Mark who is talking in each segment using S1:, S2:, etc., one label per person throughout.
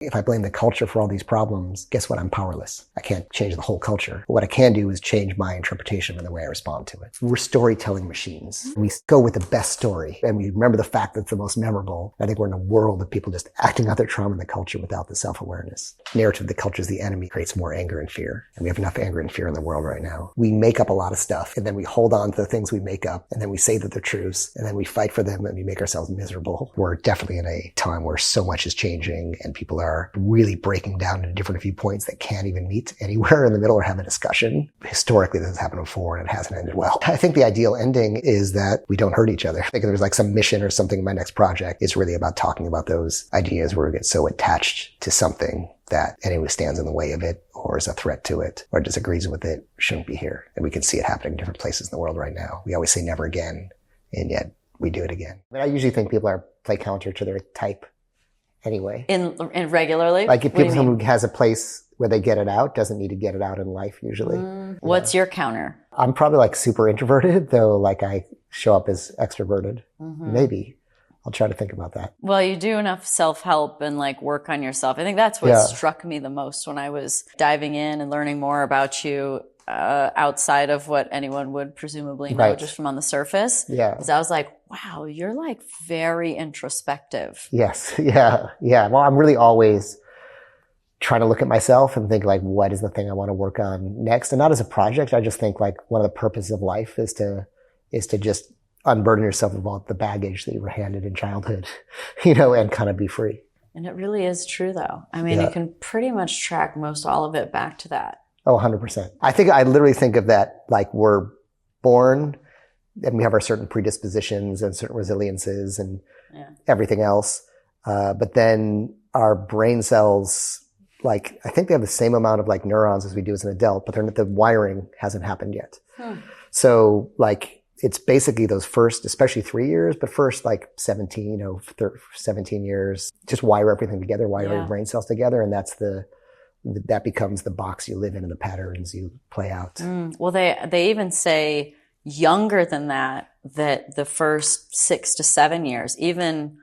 S1: If I blame the culture for all these problems, guess what? I'm powerless. I can't change the whole culture. But what I can do is change my interpretation and the way I respond to it. We're storytelling machines. We go with the best story and we remember the fact that's the most memorable. I think we're in a world of people just acting out their trauma in the culture without the self-awareness. Narrative that culture is the enemy creates more anger and fear. And we have enough anger and fear in the world right now. We make up a lot of stuff and then we hold on to the things we make up and then we say that they're truths and then we fight for them and we make ourselves miserable. We're definitely in a time where so much is changing and people are really breaking down into different viewpoints that can't even meet anywhere in the middle or have a discussion. Historically, this has happened before and it hasn't ended well. I think the ideal ending is that we don't hurt each other. I think if there's like some mission or something in my next project, it's really about talking about those ideas where we get so attached to something that anyone who stands in the way of it or is a threat to it or disagrees with it shouldn't be here. And we can see it happening in different places in the world right now. We always say never again, and yet we do it again. But I usually think people play counter to their type anyway. In regularly? Like if people who has a place where they get it out doesn't need to get it out in life usually.
S2: What's your counter?
S1: I'm probably like super introverted, though like I show up as extroverted. Maybe. I'll try to think about that.
S2: Well, you do enough self-help and like work on yourself. I think that's what struck me the most when I was diving in and learning more about you outside of what anyone would presumably know just from on the surface.
S1: Yeah.
S2: Because I was like, wow, you're like very introspective.
S1: Yes. Yeah. Well, I'm really always trying to look at myself and think like, what is the thing I want to work on next? And not as a project. I just think like one of the purposes of life is to just unburden yourself of all the baggage that you were handed in childhood, and kind of be free.
S2: And it really is true though. I mean, you can pretty much track most all of it back to that.
S1: Oh, 100%. I literally think of that like we're born and we have our certain predispositions and certain resiliences and everything else. But then our brain cells, like, I think they have the same amount of like neurons as we do as an adult, but the wiring hasn't happened yet. So like, it's basically those first, especially 3 years, but first like 17 years, just wire everything together, wire your brain cells together. And that becomes the box you live in and the patterns you play out.
S2: Well, they even say younger than that the first 6 to 7 years, even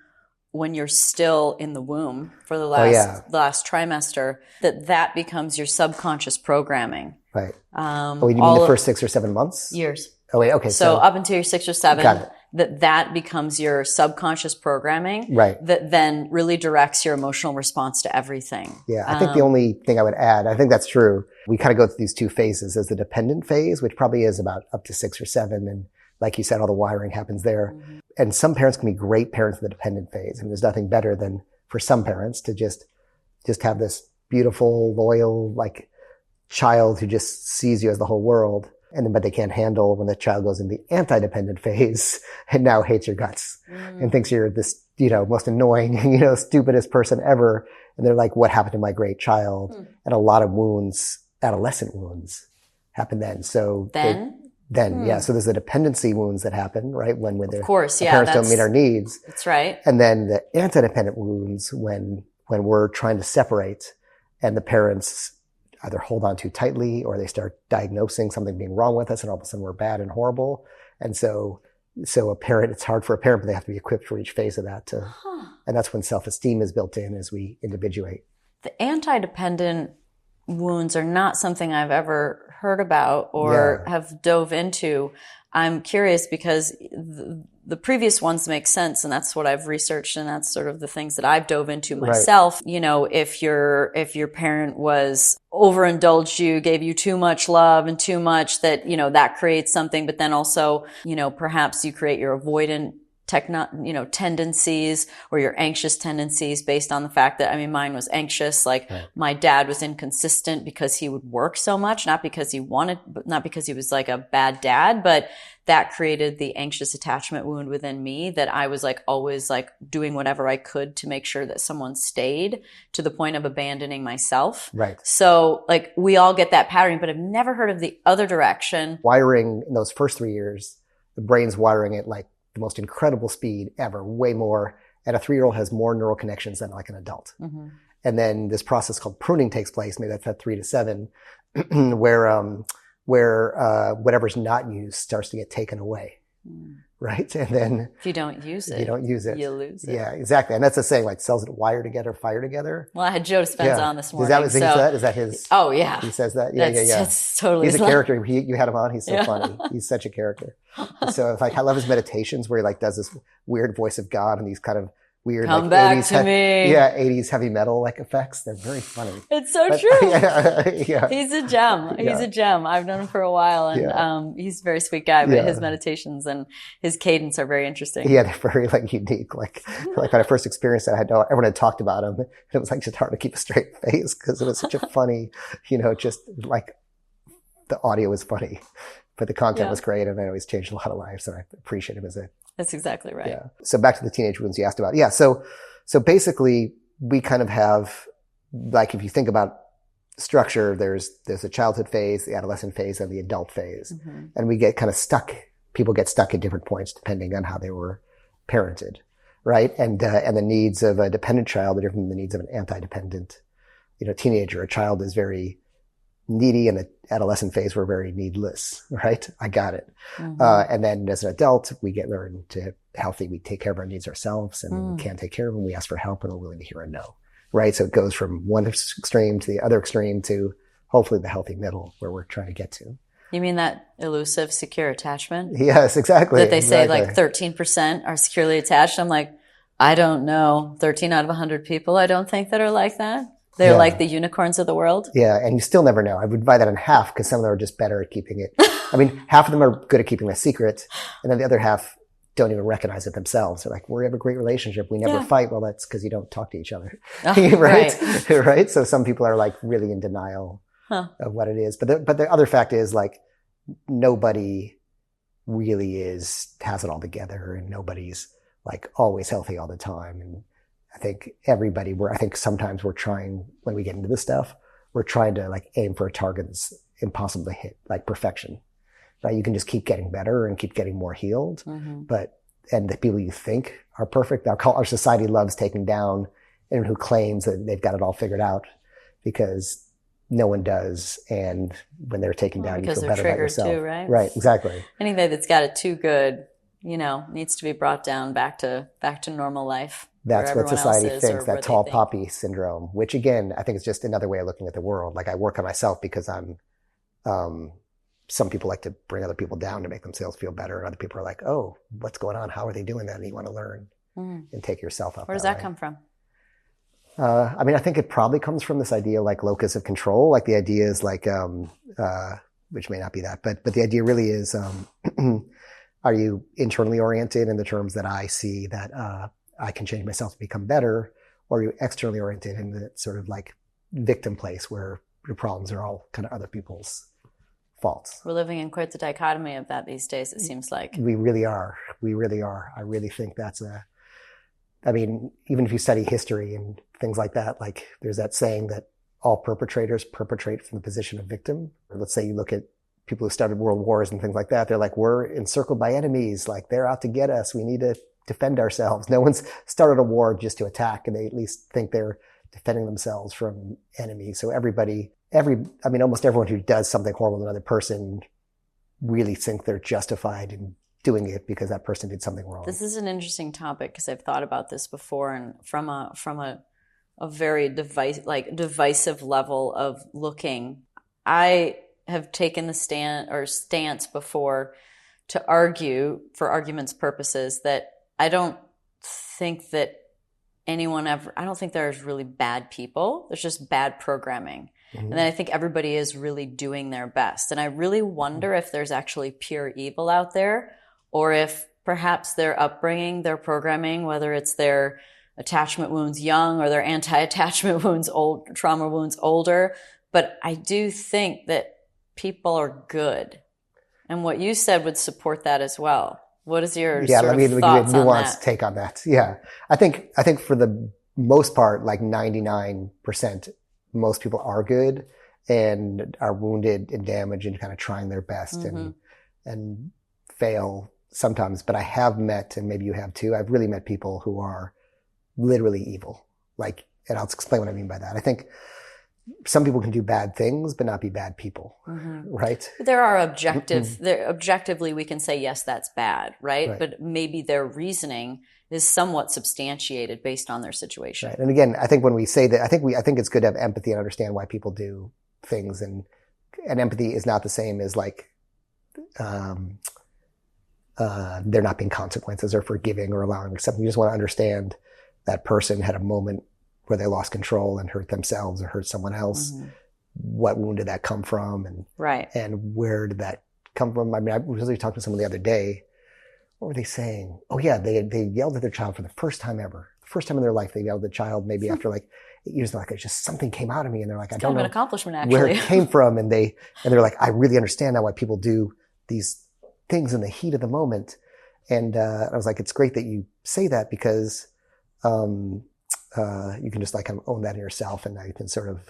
S2: when you're still in the womb for the last trimester, that becomes your subconscious programming.
S1: Right. You mean the first 6 or 7 months?
S2: Years.
S1: Oh, wait, okay.
S2: So up until you're 6 or 7.
S1: Got it.
S2: That becomes your subconscious programming.
S1: Right.
S2: That then really directs your emotional response to everything.
S1: Yeah. I think the only thing I would add, I think that's true. We kind of go through these two phases. There's the dependent phase, which probably is about up to 6 or 7. And like you said, all the wiring happens there. And some parents can be great parents in the dependent phase. And there's nothing better than for some parents to just have this beautiful, loyal, like child who just sees you as the whole world. But they can't handle when the child goes in the anti-dependent phase and now hates your guts and thinks you're this, most annoying, stupidest person ever. And they're like, what happened to my great child? And a lot of wounds, adolescent wounds happen then. So yeah. So there's the dependency wounds that happen, right? When the parents don't meet our needs.
S2: That's right.
S1: And then the anti-dependent wounds when we're trying to separate and the parents either hold on too tightly or they start diagnosing something being wrong with us and all of a sudden we're bad and horrible. And so a parent, it's hard for a parent, but they have to be equipped for each phase of that and that's when self-esteem is built in as we individuate.
S2: The anti-dependent wounds are not something I've ever heard about or have dove into. I'm curious because the previous ones make sense and that's what I've researched and that's sort of the things that I've dove into myself. Right. If your parent was overindulged you, gave you too much love and too much that, that creates something, but then also, perhaps you create your avoidant tendencies or your anxious tendencies based on the fact that, mine was anxious. Like my dad was inconsistent because he would work so much, not because he was like a bad dad, but that created the anxious attachment wound within me that I was like always like doing whatever I could to make sure that someone stayed to the point of abandoning myself.
S1: Right.
S2: So like we all get that pattern, but I've never heard of the other direction.
S1: Wiring in those first 3 years, the brain's wiring it like the most incredible speed ever, way more. And a 3-year-old has more neural connections than like an adult. And then this process called pruning takes place, maybe that's at 3 to 7, where whatever's not used starts to get taken away. right? And then
S2: if you don't use it,
S1: you
S2: you lose it.
S1: Yeah, exactly. And that's the saying, like, cells that wire together, fire together.
S2: Well, I had Joe Dispenza on this morning.
S1: Is that his?
S2: Oh, yeah.
S1: He says that? Yeah.
S2: That's totally
S1: He's a character. You had him on. He's so funny. He's such a character. So I love his meditations where he like does this weird voice of God and these kind of weird
S2: Come
S1: like
S2: back
S1: 80s
S2: to me.
S1: 80s heavy metal like effects. They're very funny.
S2: It's so true.
S1: Yeah.
S2: He's a gem. He's a gem. I've known him for a while, and he's a very sweet guy, but his meditations and his cadence are very interesting.
S1: Yeah, they're very like unique. Like when I first experienced it, everyone had talked about him. And it was like just hard to keep a straight face because it was such a funny, just like the audio was funny, but the content was great, and I always changed a lot of lives, and I appreciate him as a.
S2: That's exactly right.
S1: Yeah. So back to the teenage wounds you asked about. Yeah. So basically we kind of have, like, if you think about structure, there's a childhood phase, the adolescent phase, and the adult phase. Mm-hmm. And we get kind of stuck. People get stuck at different points depending on how they were parented. Right. And the needs of a dependent child are different than the needs of an anti-dependent, teenager. A child is very needy, and the adolescent phase we're very needless, right? I got it. Mm-hmm. And then as an adult, we get learned to healthy. We take care of our needs ourselves, and we can't take care of them. We ask for help, and we're willing to hear a no, right? So it goes from one extreme to the other extreme to hopefully the healthy middle where we're trying to get to.
S2: You mean that elusive secure attachment?
S1: Yes, exactly.
S2: That they say like 13% are securely attached. I'm like, I don't know. 13 out of 100 people I don't think that are like that. They're like the unicorns of the world. Yeah, and you still never know. I would divide that in half because some of them are just better at keeping it. I mean, half of them are good at keeping a secret, and then the other half don't even recognize it themselves. They're like, we have a great relationship. We never fight. Well, that's because you don't talk to each other. Right? Right? So some people are like really in denial of what it is. But the other fact is, like, nobody really has it all together, and nobody's like always healthy all the time. And I think sometimes we're trying, when we get into this stuff, we're trying to like aim for a target that's impossible to hit, like perfection, right? You can just keep getting better and keep getting more healed. Mm-hmm. And the people you think are perfect, our society loves taking down anyone who claims that they've got it all figured out, because no one does. And when they're taken down, you feel better about yourself. Too, right? Right. Exactly. Anybody that's got it too good, needs to be brought down back to normal life.
S1: That's what society thinks, that tall poppy syndrome, which again, I think is just another way of looking at the world. Like, I work on myself because some people like to bring other people down to make themselves feel better. And other people are like, oh, what's going on? How are they doing that? And you want to learn and take yourself up.
S2: Where does that come from?
S1: I mean, I think it probably comes from this idea, like locus of control. Like, the idea is like, which may not be that, but the idea really is, are you internally oriented in the terms that I see that, I can change myself to become better, or are you externally oriented in the sort of like victim place where your problems are all kind of other people's faults?
S2: We're living in quite the dichotomy of that these days, it seems like.
S1: We really are. We really are. I really think I mean, even if you study history and things like that, like there's that saying that all perpetrators perpetrate from the position of victim. Or let's say you look at people who started world wars and things like that. They're like, we're encircled by enemies. Like, they're out to get us. We need to defend ourselves. No one's started a war just to attack, and they at least think they're defending themselves from enemies. So almost everyone who does something horrible to another person really think they're justified in doing it because that person did something wrong.
S2: This is an interesting topic because I've thought about this before, and from a very divisive level of looking. I have taken the stance before to argue, for argument's purposes, that I don't think that I don't think there's really bad people. There's just bad programming. Mm-hmm. And then I think everybody is really doing their best. And I really wonder if there's actually pure evil out there, or if perhaps their upbringing, their programming, whether it's their attachment wounds young or their anti-attachment wounds old, trauma wounds older. But I do think that people are good. And what you said would support that as well. What is your thoughts on that? Yeah, let me give a nuanced
S1: take on that. Yeah. I think for the most part, like 99%, most people are good and are wounded and damaged and kind of trying their best and fail sometimes. But I have met, and maybe you have too, I've really met people who are literally evil. Like, and I'll explain what I mean by that. I think some people can do bad things, but not be bad people, right?
S2: There are objectively we can say, yes, that's bad, right? But maybe their reasoning is somewhat substantiated based on their situation.
S1: Right. And again, I think when we say that, I think it's good to have empathy and understand why people do things, and empathy is not the same as like, there not being consequences or forgiving or allowing something. You just want to understand that person had a moment where they lost control and hurt themselves or hurt someone else. What wound did that come from? And where did that come from? I mean, I was really talking to someone the other day. What were they saying? Oh yeah, they yelled at their child for the first time ever. The first time in their life they yelled at the child, maybe after like 8 years. They're like, it's just something came out of me. And they're like, I don't know
S2: an accomplishment, actually.
S1: where it came from. And they're like, I really understand now why people do these things in the heat of the moment. And I was like, it's great that you say that, because you can just like kind of own that in yourself, and now you can sort of,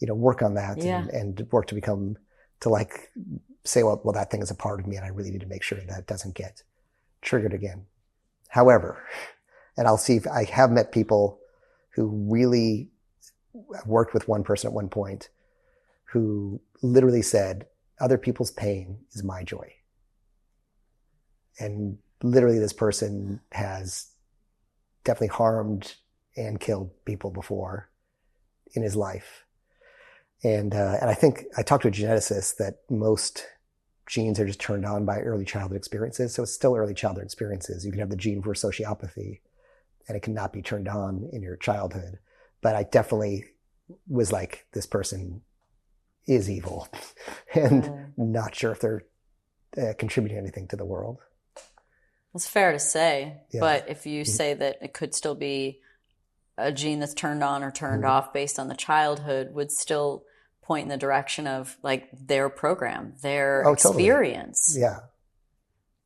S1: work on that and work to like say, well, that thing is a part of me, and I really need to make sure that doesn't get triggered again. However, and I'll see if I have met people who really worked with one person at one point who literally said, other people's pain is my joy. And literally this person has definitely harmed and killed people before in his life. And I think I talked to a geneticist that most genes are just turned on by early childhood experiences. So it's still early childhood experiences. You can have the gene for sociopathy and it cannot be turned on in your childhood. But I definitely was like, this person is evil and not sure if they're contributing anything to the world.
S2: It's fair to say, but if you say that it could still be a gene that's turned on or turned off based on the childhood, would still point in the direction of like their program, their experience.
S1: Totally. Yeah.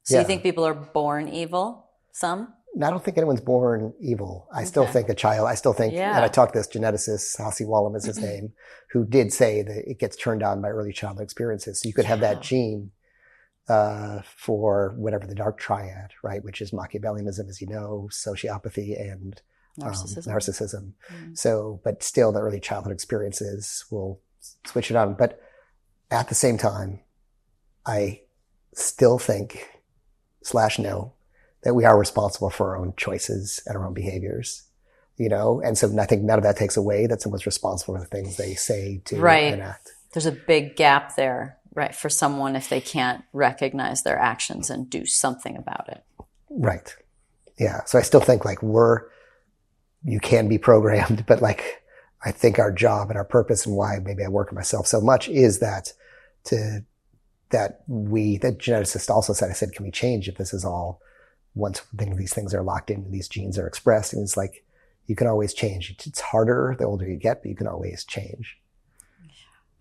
S2: So you think people are born evil? Some?
S1: I don't think anyone's born evil. I still think and I talked to this geneticist, Hasi Wallam is his name, who did say that it gets turned on by early childhood experiences. So you could have that gene for whatever the dark triad, right? Which is Machiavellianism, as you know, sociopathy and narcissism. So, but still the early childhood experiences will switch it on. But at the same time, I still think / know that we are responsible for our own choices and our own behaviors, And so I think none of that takes away that someone's responsible for the things they say, do, and act.
S2: There's a big gap there, right? For someone, if they can't recognize their actions and do something about it.
S1: Right. Yeah. So I still think like you can be programmed, but like, I think our job and our purpose and why maybe I work on myself so much is that geneticist also said, I said, can we change if this is all, once these things are locked in, these genes are expressed, and it's like, you can always change. It's harder the older you get, but you can always change.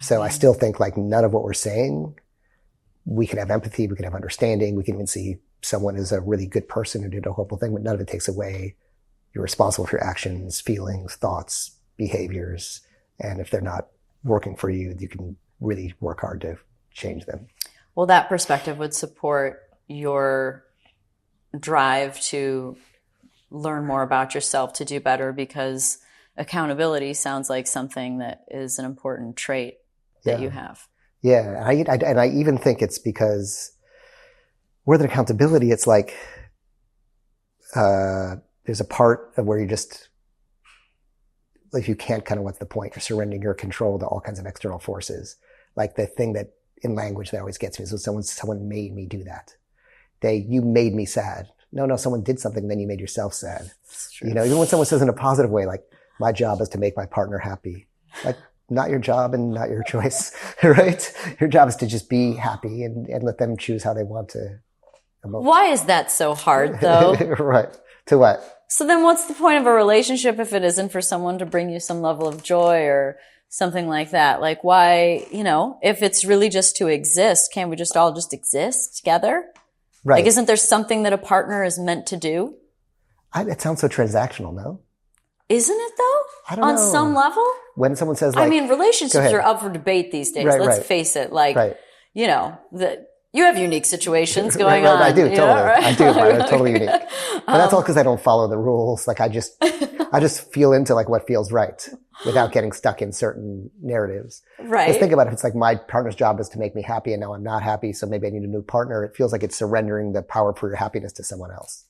S1: So I still think like none of what we're saying, we can have empathy, we can have understanding, we can even see someone as a really good person who did a horrible thing, but none of it takes away you're responsible for your actions, feelings, thoughts, behaviors. And if they're not working for you, you can really work hard to change them.
S2: Well, that perspective would support your drive to learn more about yourself, to do better, because accountability sounds like something that is an important trait that you have.
S1: Yeah. And I even think it's because with accountability, it's like, there's a part of where you just, like, you can't kind of, what's the point? You're surrendering your control to all kinds of external forces. Like the thing that in language that always gets me is when someone made me do that. You made me sad. No, someone did something, then you made yourself sad. Even when someone says in a positive way, like, my job is to make my partner happy. Like, not your job and not your choice, right? Your job is to just be happy and let them choose how they want to emote.
S2: Why is that so hard, though?
S1: Right. To what?
S2: So then what's the point of a relationship if it isn't for someone to bring you some level of joy or something like that? Like, why, if it's really just to exist, can't we just all just exist together?
S1: Right.
S2: Like, isn't there something that a partner is meant to do?
S1: It sounds so transactional, no?
S2: Isn't it, though?
S1: I don't know.
S2: On some level?
S1: When someone says, like...
S2: relationships are up for debate these days.
S1: Right,
S2: Let's face it. Like, You have unique situations going on.
S1: I do, totally.
S2: Right?
S1: I do. I'm totally unique. But that's all because I don't follow the rules. Like I just feel into like what feels right without getting stuck in certain narratives.
S2: Right.
S1: Just think about it. If it's like my partner's job is to make me happy and now I'm not happy, so maybe I need a new partner. It feels like it's surrendering the power for your happiness to someone else.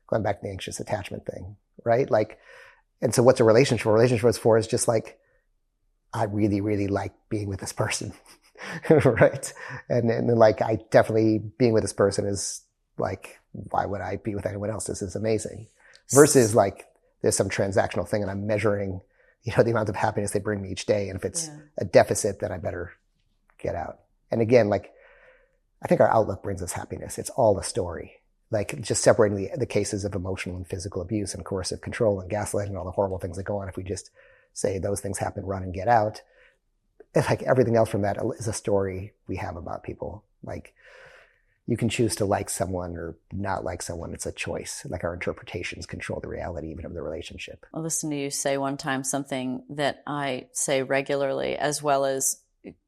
S1: Going back to the anxious attachment thing, right? Like, and so what's a relationship? A relationship is for is just like, I really, really like being with this person. Right. And then like, I definitely being with this person is like, why would I be with anyone else? This is amazing. Versus like, there's some transactional thing and I'm measuring, the amount of happiness they bring me each day. And if it's a deficit, then I better get out. And again, like, I think our outlook brings us happiness. It's all a story. Like just separating the cases of emotional and physical abuse and coercive control and gaslighting and all the horrible things that go on. If we just say those things happen, run and get out, it's like everything else from that is a story we have about people. Like you can choose to like someone or not like someone. It's a choice. Like our interpretations control the reality even of the relationship.
S2: I'll listen to you say one time something that I say regularly as well as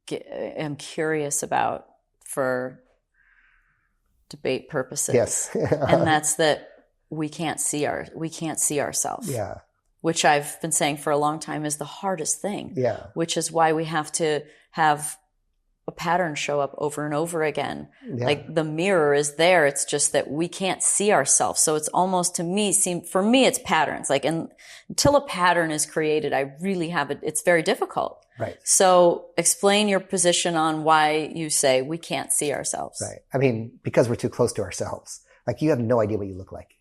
S2: am curious about for debate purposes.
S1: Yes.
S2: And that's that we can't see ourselves.
S1: Yeah.
S2: Which I've been saying for a long time is the hardest thing.
S1: Yeah.
S2: Which is why we have to have a pattern show up over and over again.
S1: Yeah.
S2: Like the mirror is there. It's just that we can't see ourselves. So it's almost for me, it's patterns. Like, and until a pattern is created, I really have it. It's very difficult.
S1: Right.
S2: So explain your position on why you say we can't see ourselves.
S1: Right. I mean, because we're too close to ourselves. Like you have no idea what you look like.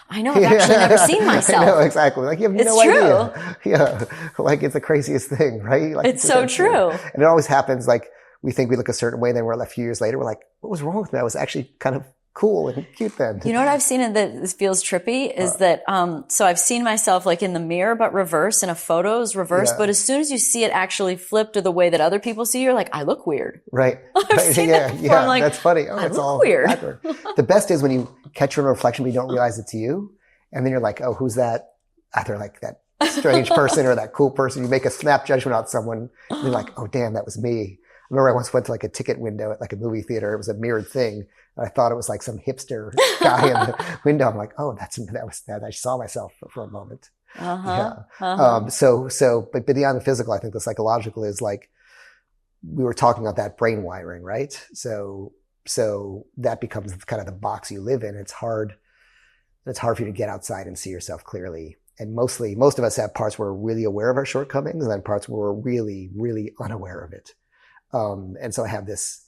S2: I know. I've actually never seen myself.
S1: I know, exactly. Like you have no idea. Yeah. Like it's the craziest thing, right? Like,
S2: it's so true.
S1: And it always happens like we think we look a certain way. Then we're like a few years later, we're like, what was wrong with me? I was actually kind of cool and cute then.
S2: You know what I've seen that this feels trippy is that, so I've seen myself like in the mirror, but reverse in a photo's reverse. Yeah. But as soon as you see it actually flipped to the way that other people see you, you're like, I look weird.
S1: Right.
S2: I've seen that before. I'm like,
S1: that's funny. Oh,
S2: I
S1: it's
S2: look
S1: all
S2: weird.
S1: backward. The best is when you catch your reflection, but you don't realize it's you. And then you're like, oh, who's that? Either like that strange person or that cool person. You make a snap judgment on someone. And you're like, oh, damn, that was me. I remember I once went to like a ticket window at like a movie theater. It was a mirrored thing. And I thought it was like some hipster guy in the window. I'm like, oh, that was that. I saw myself for a moment. But beyond the physical, I think the psychological is like, we were talking about that brain wiring, right? So that becomes kind of the box you live in. It's hard for you to get outside and see yourself clearly. And most of us have parts where we're really aware of our shortcomings and then parts where we're really, really unaware of it. And so I have this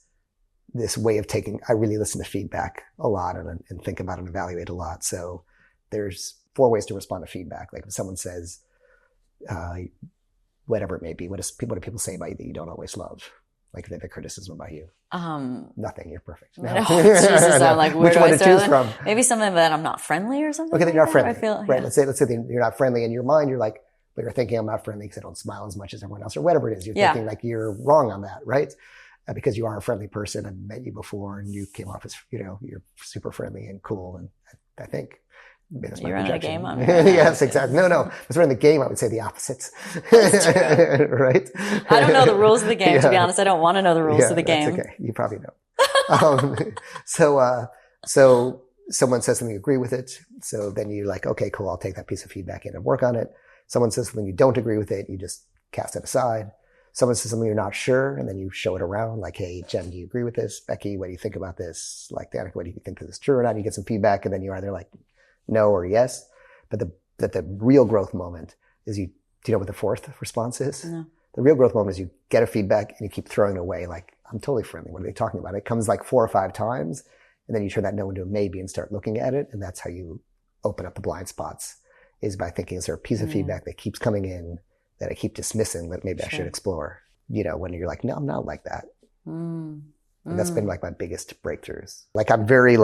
S1: way of I really listen to feedback a lot and think about and evaluate a lot. So there's 4 ways to respond to feedback. Like if someone says, whatever it may be, what do people say about you that you don't always love? Like if they have a criticism about you. Nothing. You're perfect. No.
S2: Jesus, I'm like, where
S1: which
S2: do
S1: one
S2: I
S1: to choose
S2: that?
S1: from?
S2: Maybe something that I'm not friendly or something.
S1: Okay, then you're not friendly.
S2: I feel,
S1: right. Let's say you're not friendly in your mind. You're like, but you're thinking I'm not friendly because I don't smile as much as everyone else or whatever it is. You're thinking like you're wrong on that, right? Because you are a friendly person. I've met you before and you came off as, you're super friendly and cool. And I think that's my
S2: you're
S1: projection.
S2: in a game on me.
S1: Yes, exactly. No. If we're in the game, I would say the opposites. Right?
S2: I don't know the rules of the game, to be honest. I don't want to know the rules of the game.
S1: That's okay. You probably know. So someone says something, you agree with it. So then you're like, okay, cool. I'll take that piece of feedback in and work on it. Someone says something you don't agree with it. You just cast it aside. Someone says something you're not sure, and then you show it around. Like, hey, Jen, do you agree with this? Becky, what do you think about this? Like, Danica, what do you think this is true or not? You get some feedback, and then you're either like no or yes. But the real growth moment is do you know what the 4th response is?
S2: No.
S1: The real growth moment is you get a feedback and you keep throwing it away. Like, I'm totally friendly. What are they talking about? It comes like 4 or 5 times, and then you turn that no into a maybe and start looking at it. And that's how you open up the blind spots, is by thinking, is there a piece of feedback that keeps coming in that I keep dismissing that maybe I should explore? When you're like, no, I'm not like that. And that's been like my biggest breakthroughs. Like I'm very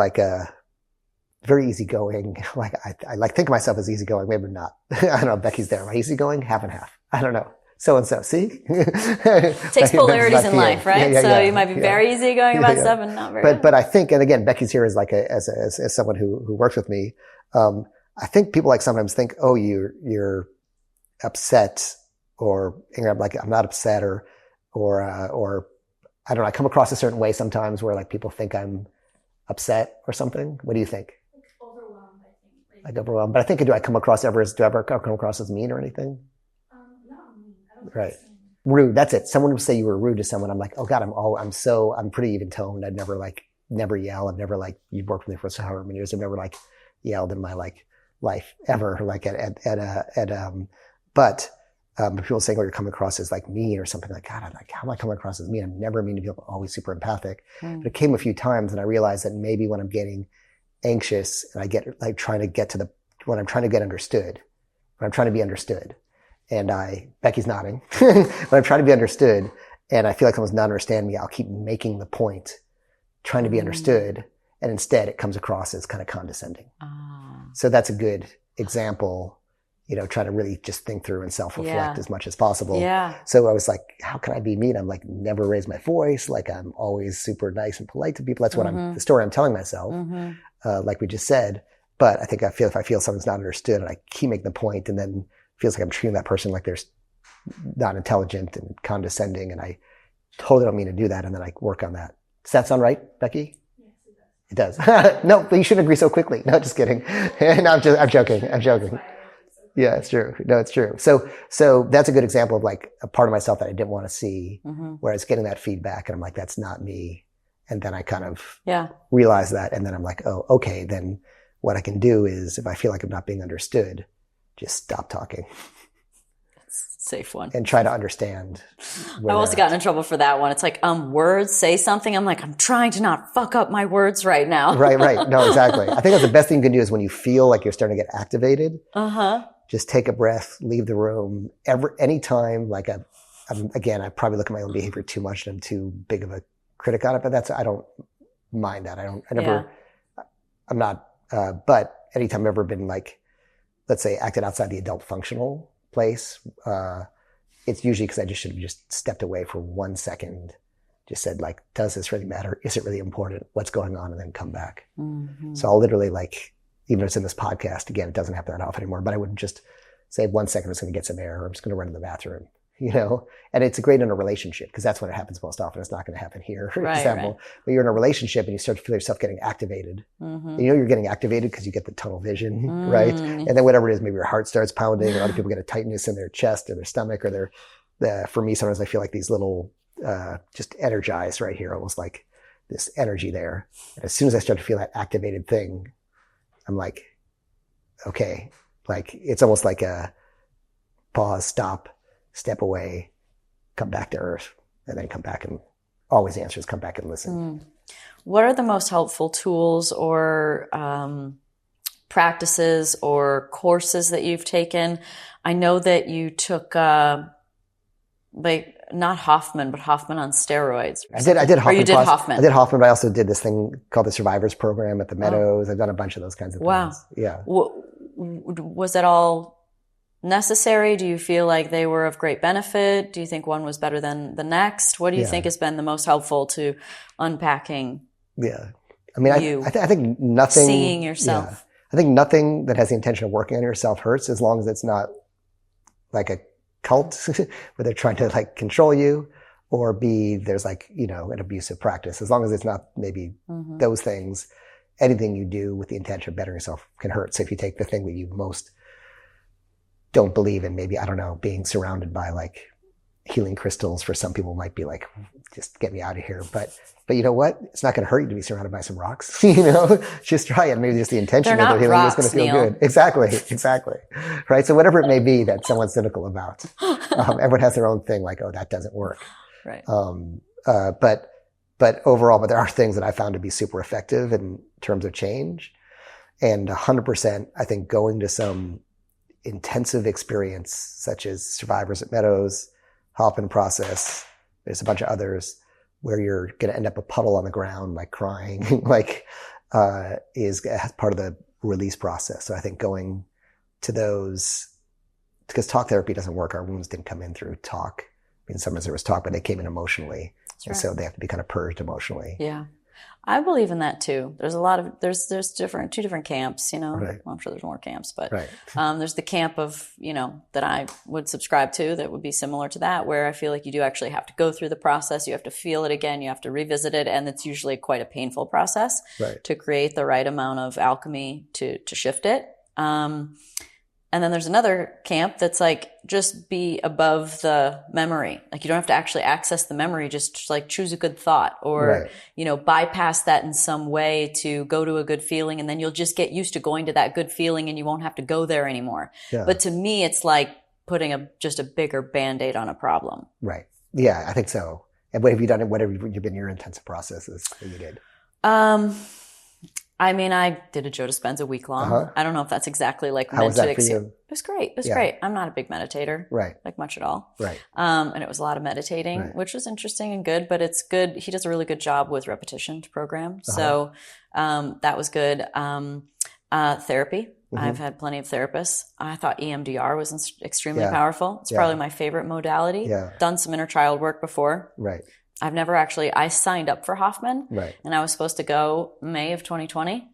S1: very easygoing. Like I like think of myself as easygoing. Maybe not. I don't know. Becky's there. Am I easygoing? Half and half. I don't know. So-and-so. See?
S2: Takes polarities in life, right? So you might be very easygoing about stuff and not very.
S1: But I think, and again, Becky's here as someone who works with me. I think people like sometimes think, oh, you're upset or angry. I'm like, I'm not upset or I don't know, I come across a certain way sometimes where like people think I'm upset or something. What do you think?
S3: Like overwhelmed, I think.
S1: Like overwhelmed. But I think, do I come across as mean or anything?
S3: Not mean. I don't think
S1: Right.
S3: it's mean.
S1: Rude. That's it. Someone would say you were rude to someone. I'm like, oh God, I'm pretty even toned. I'd never yell. I've never like, you've worked with me for so however many years. I've never like yelled in my like life ever. Like but people saying, oh, you're coming across as like mean or something like, God, I'm like, how am I coming across as mean? I'm never mean to people. I'm always super empathic. But it came a few times and I realized that maybe when I'm getting anxious and I get like when I'm trying to get understood, when I'm trying to be understood, and Becky's nodding, when I'm trying to be understood and I feel like someone's not understanding me, I'll keep making the point, trying to be understood. And instead it comes across as kind of condescending. So that's a good example, try to really just think through and self-reflect as much as possible.
S2: Yeah.
S1: So I was like, how can I be mean? I'm like, never raise my voice. Like I'm always super nice and polite to people. That's what the story I'm telling myself, like we just said. But I think if I feel something's not understood and I keep making the point and then feels like I'm treating that person like they're not intelligent and condescending. And I totally don't mean to do that. And then I work on that. Does that sound right, Becky?
S3: Yes, it does.
S1: It does. No, but you shouldn't agree so quickly. No, just kidding. No, I'm joking. Yeah, it's true. No, it's true. So that's a good example of like a part of myself that I didn't want to see, where I was getting that feedback and I'm like, that's not me. And then I kind of realize that. And then I'm like, oh, okay. Then what I can do is if I feel like I'm not being understood, just stop talking.
S2: Safe one.
S1: And try to understand.
S2: I've also gotten in trouble for that one. It's like, words, say something. I'm like, I'm trying to not fuck up my words right now.
S1: Right. No, exactly. I think that's the best thing you can do is when you feel like you're starting to get activated, just take a breath, leave the room. Anytime, like again, I probably look at my own behavior too much and I'm too big of a critic on it, but I don't mind that. I'm not, but anytime I've ever been like, let's say acted outside the adult functional place, it's usually because I should have just stepped away for 1 second, just said like, does this really matter? Is it really important? What's going on? And then come back. So I'll literally like, even if it's in this podcast, again, it doesn't happen that often anymore, but I would just say 1 second, I'm just going to get some air or I'm just going to run to the bathroom, and it's great in a relationship because that's when it happens most often. It's not going to happen here, for example. But you're in a relationship and you start to feel yourself getting activated. You're getting activated because you get the tunnel vision, right? And then whatever it is, maybe your heart starts pounding or other people get a tightness in their chest or their stomach or for me, sometimes I feel like these little, just energized right here, almost like this energy there. And as soon as I start to feel that activated thing, I'm like, okay, like it's almost like a pause, stop, step away, come back to earth, and then come back and always the answer is come back and listen.
S2: What are the most helpful tools or practices or courses that you've taken? I know that you took like not Hoffman, but Hoffman on steroids.
S1: I did Hoffman.
S2: Or you did Hoffman.
S1: I did Hoffman, but I also did this thing called the Survivors Program at the Meadows. I've done a bunch of those kinds of things. Yeah.
S2: Was it all necessary? Do you feel like they were of great benefit? Do you think one was better than the next? What do you think has been the most helpful to unpacking?
S1: Yeah. I mean, I think nothing.
S2: Seeing yourself.
S1: Yeah. I think nothing that has the intention of working on yourself hurts as long as it's not like a cult where they're trying to like control you or there's like, an abusive practice. As long as it's not maybe those things, anything you do with the intention of bettering yourself can hurt. So if you take the thing that you most don't believe in, maybe, I don't know, being surrounded by like healing crystals for some people might be like, just get me out of here. But you know what? It's not going to hurt you to be surrounded by some rocks, just try it. Maybe just the intention of the healing is going to feel good. Exactly. Right. So whatever it may be that someone's cynical about, everyone has their own thing like, oh, that doesn't work.
S2: Right.
S1: But overall, there are things that I found to be super effective in terms of change. And 100%, I think going to some intensive experience such as Survivors at Meadows, Hoffman process, there's a bunch of others where you're going to end up a puddle on the ground, like crying, is part of the release process. So I think going to those, because talk therapy doesn't work. Our wounds didn't come in through talk. I mean, sometimes there was talk, but they came in emotionally. And so they have to be kind of purged emotionally.
S2: Yeah. I believe in that too. There's a lot of there's two different camps, you know.
S1: Right.
S2: Well, I'm sure there's more camps, but
S1: Right.
S2: there's the camp of, you know, that I would subscribe to that would be similar to that, where I feel like you do actually have to go through the process. You have to feel it again. You have to revisit it, and it's usually quite a painful process to create the right amount of alchemy to shift it. And then there's another camp that's like, just be above the memory. Like, you don't have to actually access the memory. Just like choose a good thought, or, you know, bypass that in some way to go to a good feeling. And then you'll just get used to going to that good feeling and you won't have to go there anymore. Yeah. But to me, it's like putting just a bigger Band-Aid on a problem.
S1: Right. Yeah, I think so. And what have you done? What have been your intensive processes that you did?
S2: I mean, I did a Joe Dispenza week long. I don't know if that's exactly like meant to exceed. It was great. It was great. I'm not a big meditator, like much at all.
S1: Right.
S2: And it was a lot of meditating, which was interesting and good, but it's good. He does a really good job with repetition to program. So, that was good. Therapy. I've had plenty of therapists. I thought EMDR was extremely powerful. It's probably my favorite modality. Done some inner child work before.
S1: Right.
S2: I've never actually, I signed up for Hoffman, and I was supposed to go May of 2020,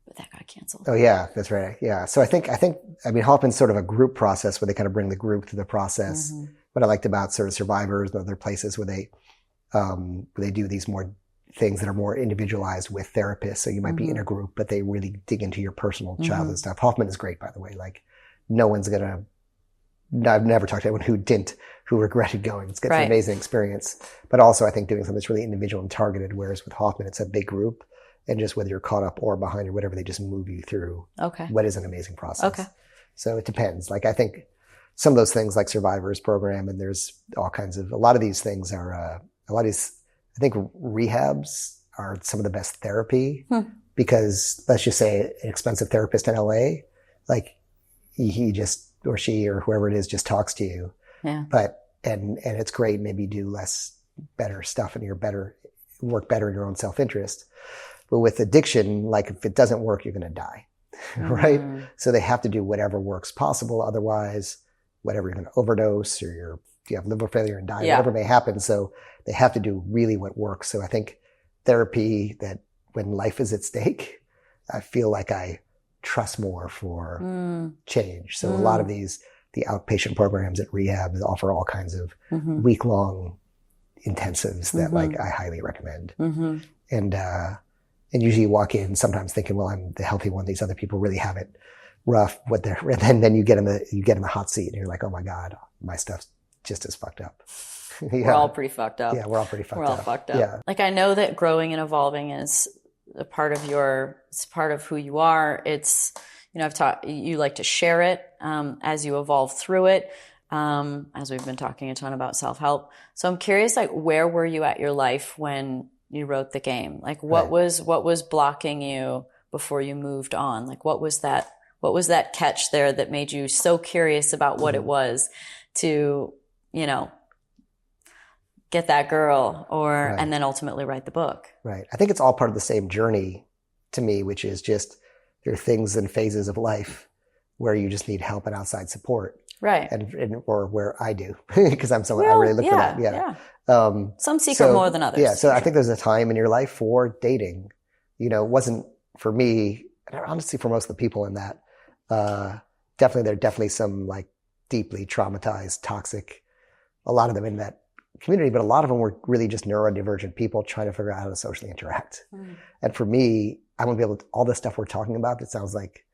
S2: but that got canceled.
S1: Oh yeah, that's right. Yeah. So I mean, Hoffman's sort of a group process where they kind of bring the group through the process. What I liked about sort of Survivors and other places where they do these more things that are more individualized with therapists. So you might be in a group, but they really dig into your personal childhood stuff. Hoffman is great, by the way. Like, I've never talked to anyone who regretted going. It's an amazing experience. But also, I think doing something that's really individual and targeted, whereas with Hoffman, it's a big group. And just whether you're caught up or behind or whatever, they just move you through what is an amazing process. So it depends. Like, I think some of those things like Survivors program, and there's all kinds of, a lot of these things are, I think rehabs are some of the best therapy because, let's just say, an expensive therapist in LA, like, he just, or she or whoever it is just talks to you. Yeah. But, and it's great. Maybe do better stuff and work better in your own self-interest. But with addiction, like, if it doesn't work, you're going to die. Right. So they have to do whatever works possible. Otherwise, whatever, you're going to overdose or you have liver failure and die, whatever may happen. So they have to do really what works. So I think therapy, that when life is at stake, I feel like I trust more for change. So a lot of the outpatient programs at rehab offer all kinds of week-long intensives that like I highly recommend. And usually you walk in sometimes thinking, well, I'm the healthy one. These other people really have it rough. And then you get in the hot seat and you're like, oh my God, my stuff's just as fucked up.
S2: We're all pretty fucked up.
S1: Yeah, we're all pretty fucked up.
S2: We're all fucked up. Yeah. Like, I know that growing and evolving is a part of it's part of who you are. It's, you know, you like to share it, as you evolve through it. As we've been talking a ton about self-help. So I'm curious, like, where were you at your life when you wrote the game? Like, what was blocking you before you moved on? Like, what was that catch there that made you so curious about what it was to, you know, get that girl and then ultimately write the book? Right.
S1: I think it's all part of the same journey to me, which is just, there are things and phases of life where you just need help and outside support.
S2: Right.
S1: Or where I do, because I'm someone, I really look for that. Yeah.
S2: Some seek it more than others.
S1: Yeah. So I think there's a time in your life for dating. You know, it wasn't for me, and honestly for most of the people in that, there are definitely some like deeply traumatized, toxic, a lot of them in that community, but a lot of them were really just neurodivergent people trying to figure out how to socially interact. And for me, I wouldn't be able to, all the stuff we're talking about, that sounds like,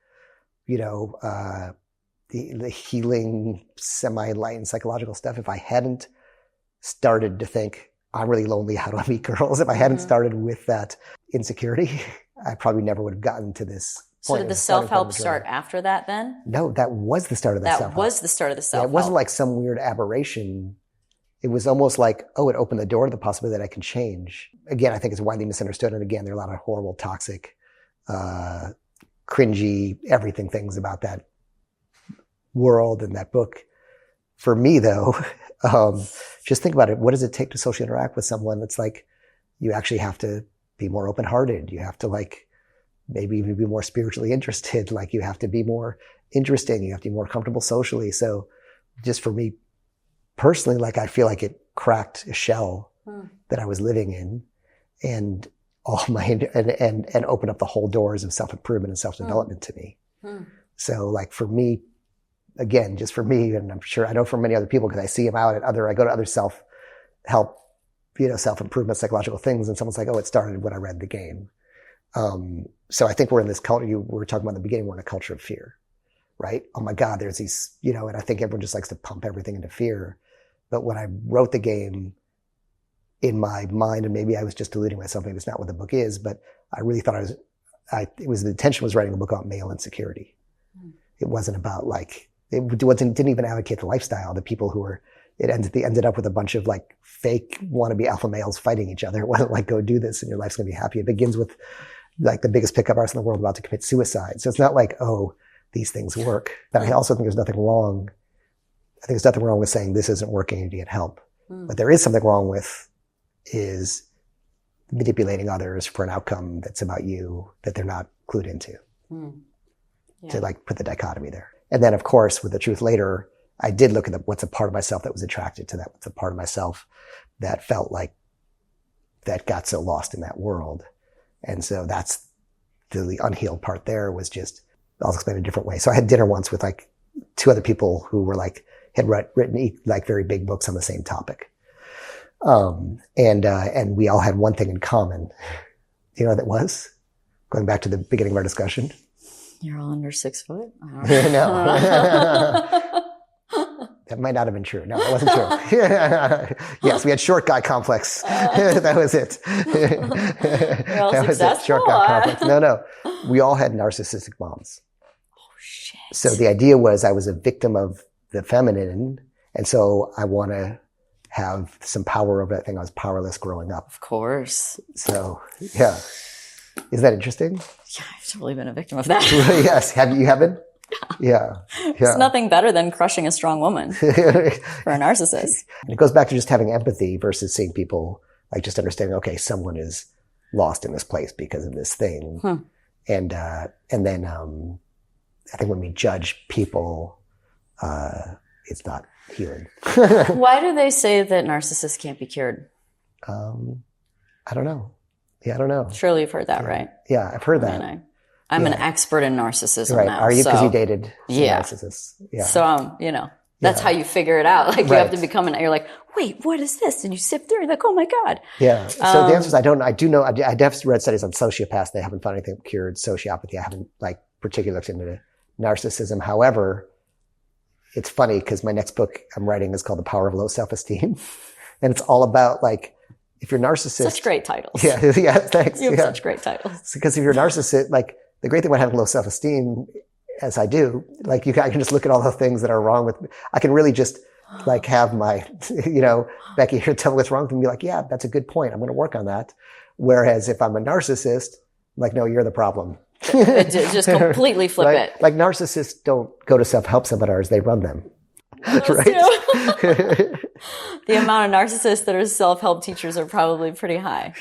S1: you know, the healing, semi-enlightened psychological stuff. If I hadn't started to think, I'm really lonely, how do I meet girls? If I hadn't started with that insecurity, I probably never would have gotten to this point.
S2: So did the self-help start after that then?
S1: No, that was the start of the self-help.
S2: That was the start of the self-help.
S1: It wasn't like some weird aberration. It was almost like, oh, it opened the door to the possibility that I can change. Again, I think it's widely misunderstood. And again, there are a lot of horrible, toxic, cringy, everything things about that world and that book. For me, though, just think about it. What does it take to socially interact with someone? That's like, you actually have to be more open-hearted. You have to like maybe even be more spiritually interested. Like, you have to be more interesting. You have to be more comfortable socially. So just for me personally, like, I feel like it cracked a shell that I was living in. And all my, and open up the whole doors of self-improvement and self-development to me. So like for me, again, just for me, and I'm sure I know for many other people, because I see them out at I go to other self-help, self-improvement, psychological things. And someone's like, oh, it started when I read the game. So I think we're in this culture, we were talking about in the beginning, we're in a culture of fear, right? Oh my God, there's these, and I think everyone just likes to pump everything into fear. But when I wrote the game in my mind, and maybe I was just deluding myself, maybe it's not what the book is, but I really thought the intention was writing a book about male insecurity. It wasn't about didn't even advocate the lifestyle. The people who were, they ended up with a bunch of like fake wannabe alpha males fighting each other. It wasn't like, go do this and your life's going to be happy. It begins with like the biggest pickup artist in the world about to commit suicide. So it's not like, oh, these things work. But I also think there's nothing wrong. I think there's nothing wrong with saying this isn't working and you get help. What there is something wrong with is manipulating others for an outcome that's about you that they're not clued into. To like put the dichotomy there. And then of course with the truth later, I did look at what's a part of myself that was attracted to that. What's a part of myself that felt like that got so lost in that world. And so that's the unhealed part there was just, I'll explain it a different way. So I had dinner once with like two other people who were like, had written like very big books on the same topic. And we all had one thing in common. You know what that was? Going back to the beginning of our discussion.
S2: You're all under 6 foot?
S1: No. That might not have been true. No, that wasn't true. Yes, we had short guy complex. That was it.
S2: Well,
S1: that was it. Short guy complex. No. We all had narcissistic moms.
S2: Oh, shit.
S1: So the idea was I was a victim of the feminine. And so I want to have some power over that thing. I was powerless growing up.
S2: Of course.
S1: So, yeah. Isn't that interesting?
S2: Yeah, I've totally been a victim of that.
S1: Yes. You haven't? Yeah.
S2: It's nothing better than crushing a strong woman for a narcissist.
S1: And it goes back to just having empathy versus seeing people like just understanding, okay, someone is lost in this place because of this thing. And then, I think when we judge people, it's not healing.
S2: Why do they say that narcissists can't be cured?
S1: I don't know. Yeah, I don't know.
S2: Surely you've heard that, right?
S1: Yeah, I've heard that.
S2: I'm an expert in narcissism
S1: right.
S2: now.
S1: Are you? Because you dated narcissists. Yeah.
S2: So, that's how you figure it out. Like you have to become you're like, wait, what is this? And you sift through, you're like, oh my God.
S1: Yeah. So the answer is I do know, I have read studies on sociopaths. They haven't found anything cured sociopathy. I haven't particularly looked into narcissism. However, it's funny because my next book I'm writing is called The Power of Low Self-Esteem. And it's all about if you're a narcissist.
S2: Such great titles.
S1: Yeah, thanks.
S2: You have such great titles.
S1: Because if you're a narcissist, the great thing about having low self-esteem, as I do, I can just look at all the things that are wrong with me. I can really just have my, Becky here tell me what's wrong with me and be like, yeah, that's a good point. I'm going to work on that. Whereas if I'm a narcissist, I'm like, no, you're the problem.
S2: Just completely flip it.
S1: Like narcissists don't go to self-help seminars, they run them. Right?
S2: The amount of narcissists that are self-help teachers are probably pretty high.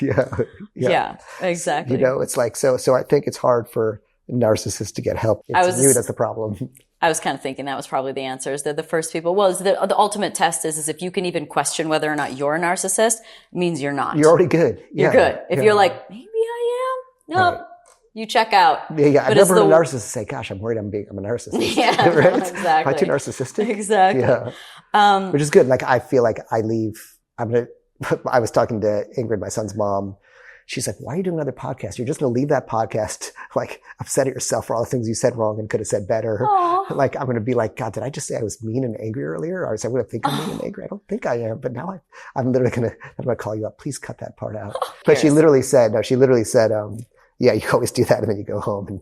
S1: Yeah,
S2: exactly.
S1: It's like, so I think it's hard for narcissists to get help. Maybe that's the problem.
S2: I was kind of thinking that was probably the answer, is that the first people, the ultimate test is if you can even question whether or not you're a narcissist, it means you're not.
S1: You're already good.
S2: You're good. If you're like, maybe I am. Nope. Right. You check out.
S1: Yeah. I've never heard a narcissist say, gosh, I'm worried I'm a narcissist.
S2: Yeah,
S1: right?
S2: Exactly.
S1: Am I too narcissistic?
S2: Exactly.
S1: Yeah. Which is good. I feel like I was talking to Ingrid, my son's mom. She's like, why are you doing another podcast? You're just going to leave that podcast, upset at yourself for all the things you said wrong and could have said better. Aww. I'm going to be like, God, did I just say I was mean and angry earlier? Or I'm going to think I'm mean and angry. I don't think I am. But now I'm literally going to call you up. Please cut that part out. But she literally said, yeah, you always do that. And then you go home and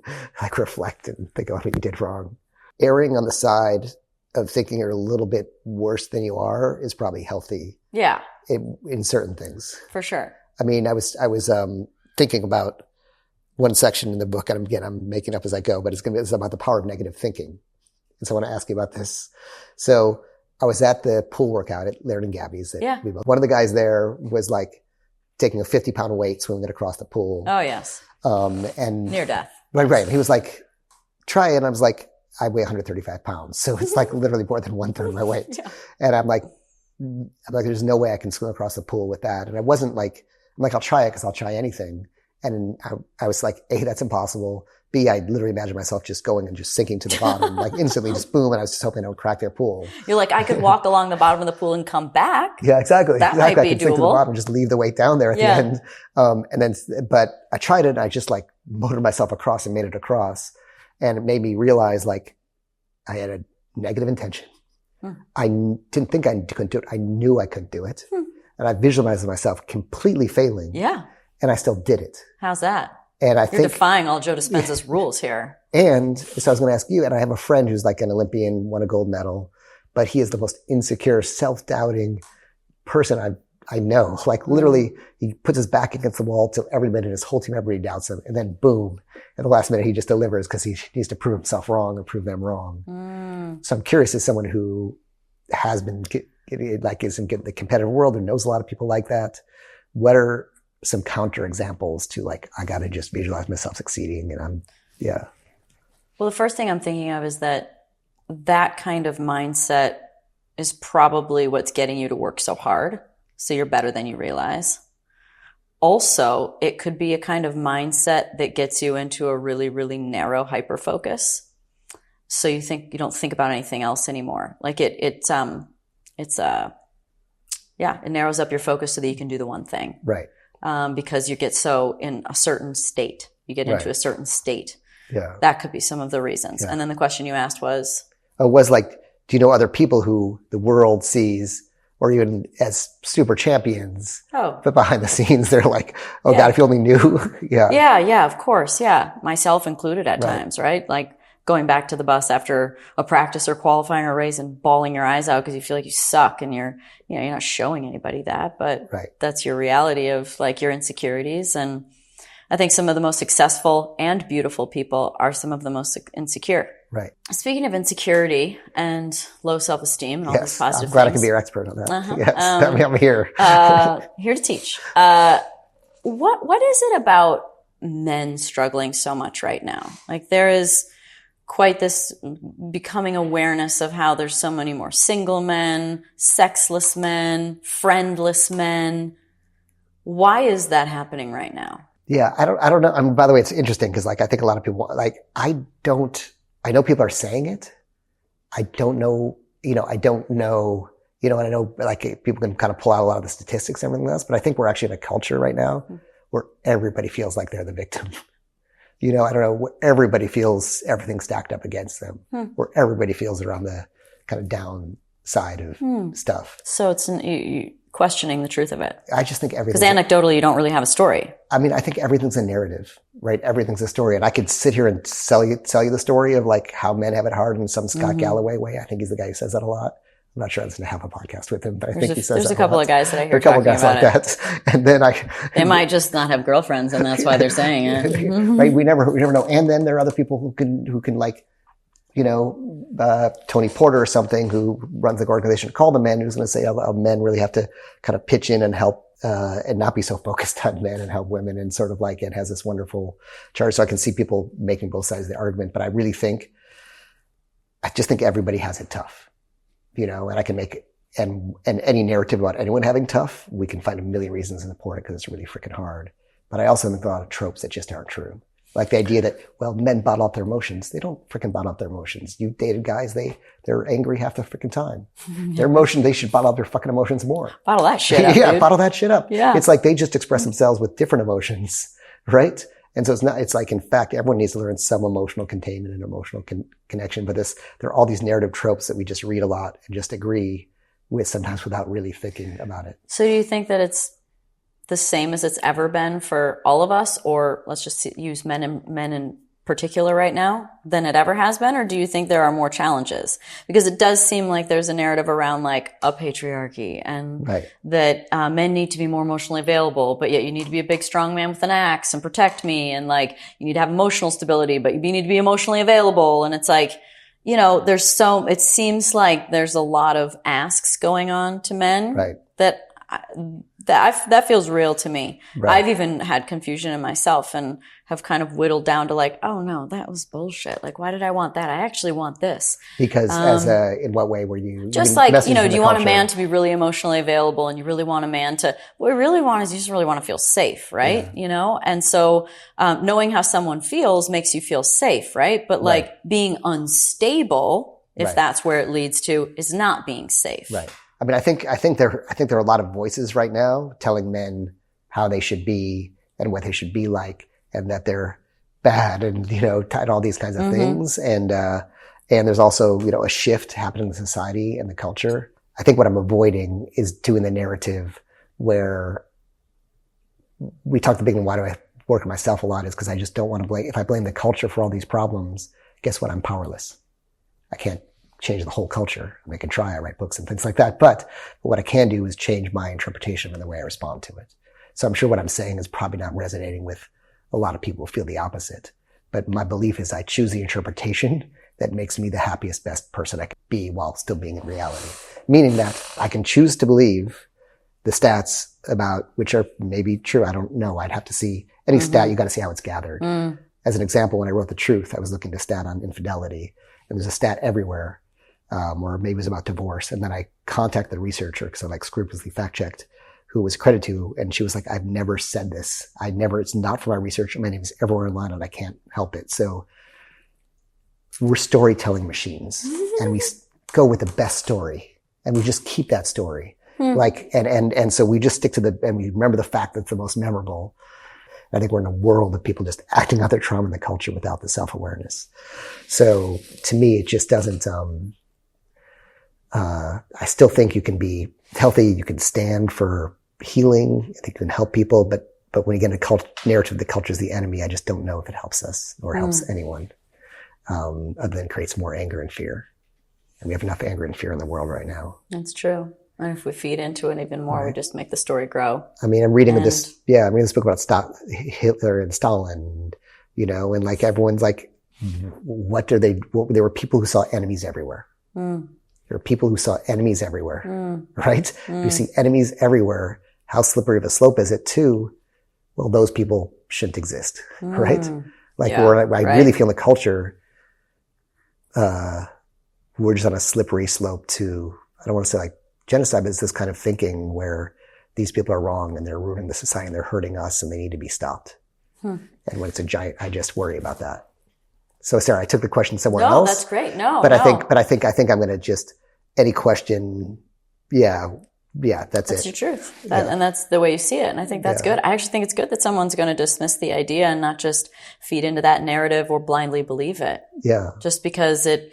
S1: reflect and think on what you did wrong. Erring on the side of thinking you're a little bit worse than you are is probably healthy.
S2: Yeah.
S1: In certain things.
S2: For sure.
S1: I mean, I was thinking about one section in the book, and again, I'm making up as I go, but it's about the power of negative thinking. And so I want to ask you about this. So I was at the pool workout at Laird and Gabby's. One of the guys there was taking a 50-pound weight, swinging it across the pool.
S2: Oh, yes.
S1: And
S2: near death.
S1: Right. He was like, try it. And I was like, I weigh 135 pounds. So it's literally more than 1/3 of my weight. Yeah. And I'm like, there's no way I can swim across the pool with that. And I wasn't I'm like, I'll try it because I'll try anything. And I was like, A, that's impossible. B, I literally imagined myself just going and just sinking to the bottom, like instantly, just boom. And I was just hoping I would crack their pool.
S2: You're like, I could walk along the bottom of the pool and come back.
S1: Yeah, exactly.
S2: That
S1: exactly.
S2: might be
S1: I could sink to the
S2: doable.
S1: bottom, just leave the weight down there at the end. And then, but I tried it and I just like motored myself across and made it across. And it made me realize like I had a negative intention. I didn't think I couldn't do it. I knew I couldn't do it. And I visualized myself completely failing.
S2: Yeah.
S1: And I still did it.
S2: How's that?
S1: And I
S2: You're
S1: think
S2: defying all Joe Dispenza's rules here.
S1: And so I was going to ask you, and I have a friend who's like an Olympian, won a gold medal, but he is the most insecure, self-doubting person I know. Like literally, he puts his back against the wall till every minute his whole team, everybody doubts him. And then boom, at the last minute, he just delivers because he needs to prove himself wrong or prove them wrong. So I'm curious, as someone who has been like is in the competitive world and knows a lot of people like that, what are some counter examples to like, I got to just visualize myself succeeding and
S2: Well, the first thing I'm thinking of is that kind of mindset is probably what's getting you to work so hard. So you're better than you realize. Also, it could be a kind of mindset that gets you into a really, really narrow hyper focus. So you don't think about anything else anymore. Like it narrows up your focus so that you can do the one thing.
S1: Right.
S2: Because you get so in a certain state. You get into a certain state.
S1: Yeah.
S2: That could be some of the reasons.
S1: Yeah.
S2: And then the question you asked was?
S1: Was like, do you know other people who the world sees or even as super champions?
S2: Oh.
S1: But behind the scenes, they're like, oh God, if you only knew. Yeah.
S2: Yeah, of course. Yeah. Myself included at times, right? Like going back to the bus after a practice or qualifying or race and bawling your eyes out because you feel like you suck and you're not showing anybody that, but that's your reality of like your insecurities. And I think some of the most successful and beautiful people are some of the most insecure. Right. Speaking of insecurity and low self-esteem and all these positive
S1: I'm glad
S2: things,
S1: I can be your expert on that. Yes, I'm here.
S2: Here to teach. What is it about men struggling so much right now? Like there is quite this becoming awareness of how there's so many more single men, sexless men, friendless men. Why is that happening right now?
S1: Yeah, I don't know. By the way, it's interesting because like I think a lot of people like I know people are saying it. I don't know, and I know like people can kind of pull out a lot of the statistics and everything else, but I think we're actually in a culture right now where everybody feels like they're the victim. I don't know, where everybody feels everything stacked up against them, where everybody feels they're on the kind of down side of stuff.
S2: So it's questioning the truth of it.
S1: I just think everything.
S2: Because anecdotally, you don't really have a story.
S1: I mean, I think everything's a narrative, right? Everything's a story. And I could sit here and sell you the story of like how men have it hard in some Scott Galloway way. I think he's the guy who says that a lot. I'm not sure I was going to have a podcast with him, but I think he says that
S2: there's a couple of guys that I hear talking about
S1: like that. And then they
S2: might just not have girlfriends and that's why they're saying it.
S1: Right? We never know. And then there are other people who can like, Tony Porter or something who runs the organization called The Men, who's going to say how men really have to kind of pitch in and help, and not be so focused on men and help women and sort of like it has this wonderful chart. So I can see people making both sides of the argument, but I just think everybody has it tough, and I can make it, and any narrative about anyone having tough, we can find a million reasons to support it because it's really freaking hard. But I also think a lot of tropes that just aren't true. Like the idea that, well, men bottle up their emotions. They don't freaking bottle up their emotions. You dated guys, they're angry half the freaking time. Their emotion, they should bottle up their fucking emotions more.
S2: Bottle that shit up, dude.
S1: Bottle that shit up.
S2: Yeah.
S1: It's like they just express themselves with different emotions, right? And so it's like, in fact, everyone needs to learn some emotional containment and emotional connection. But there are all these narrative tropes that we just read a lot and just agree with sometimes without really thinking about it.
S2: So do you think that it's the same as it's ever been for all of us, or let's just use men in particular right now, than it ever has been? Or do you think there are more challenges? Because it does seem like there's a narrative around like a patriarchy and that men need to be more emotionally available, but yet you need to be a big, strong man with an axe and protect me. And like, you need to have emotional stability, but you need to be emotionally available. And it's like, it seems like there's a lot of asks going on to men that that feels real to me.
S1: Right.
S2: I've even had confusion in myself and have kind of whittled down to like, oh no, that was bullshit. Like, why did I want that? I actually want this.
S1: Because in what way were you?
S2: Just like, you know, do you want a man to be really emotionally available, and you really want a man to, what you really want is you just really want to feel safe, right?
S1: Yeah.
S2: You know? And so, knowing how someone feels makes you feel safe, right? But like being unstable, if that's where it leads to, is not being safe.
S1: Right. I mean, I think there are a lot of voices right now telling men how they should be and what they should be like, and that they're bad, and you know, and all these kinds of things. And there's also, you know, a shift happening in society and the culture. I think what I'm avoiding is doing the narrative where we talked at the beginning. Why do I work on myself a lot? Is because I just don't want to blame. If I blame the culture for all these problems, guess what? I'm powerless. I can't change the whole culture. I can try, I write books and things like that. But what I can do is change my interpretation and the way I respond to it. So I'm sure what I'm saying is probably not resonating with a lot of people who feel the opposite. But my belief is I choose the interpretation that makes me the happiest, best person I can be while still being in reality. Meaning that I can choose to believe the stats about, which are maybe true. I don't know. I'd have to see any stat. You got to see how it's gathered. As an example, when I wrote The Truth, I was looking at a stat on infidelity, and there's a stat everywhere. Or maybe it was about divorce. And then I contacted the researcher, because I like scrupulously fact checked, who was credited to. And she was like, I've never said this. It's not for my research. My name is everywhere online and I can't help it. So we're storytelling machines, and we go with the best story, and we just keep that story. Like, and so we just stick to and we remember the fact that's the most memorable. I think we're in a world of people just acting out their trauma in the culture without the self-awareness. So to me, it just doesn't, I still think you can be healthy. You can stand for healing. I think you can help people. But when you get in a narrative, the culture is the enemy. I just don't know if it helps us or helps anyone, other than creates more anger and fear. And we have enough anger and fear in the world right now.
S2: That's true. And if we feed into it even more, we just make the story grow.
S1: I mean, I'm reading this book about Hitler and Stalin, you know, and like everyone's like, there were people who saw enemies everywhere. There are people who saw enemies everywhere, right? You see enemies everywhere. How slippery of a slope is it too? Well, those people shouldn't exist, right? Like I really feel in the culture, we're just on a slippery slope to, I don't want to say like genocide, but it's this kind of thinking where these people are wrong and they're ruining the society and they're hurting us and they need to be stopped. And when it's a giant, I just worry about that. So Sarah, I took the question somewhere else.
S2: No, that's great. No,
S1: but I think I'm going to just, any question. That's it.
S2: That's your truth. And that's the way you see it. And I think that's good. I actually think it's good that someone's going to dismiss the idea and not just feed into that narrative or blindly believe it. Yeah. Just because it,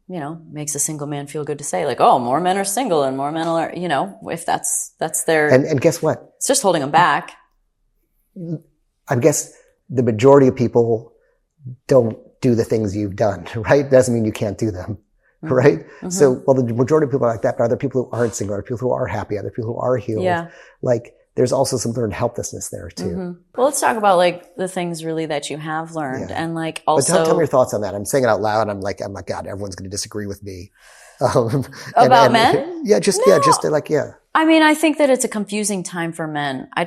S2: you know, makes a single man feel good to say like, oh, more men are single and more men are, you know, if that's their.
S1: And guess what?
S2: It's just holding them back.
S1: I guess the majority of people don't do the things you've done, right? Doesn't mean you can't do them. Right? So, well, the majority of people are like that, but other people who aren't single, other people who are happy, other people who are healed. Yeah. Like, there's also some learned helplessness there too.
S2: Well, let's talk about like the things really that you have learned and like also.
S1: But tell me your thoughts on that. I'm saying it out loud. I'm like, God, everyone's going to disagree with me.
S2: About men?
S1: Yeah, just like.
S2: I mean, I think that it's a confusing time for men. I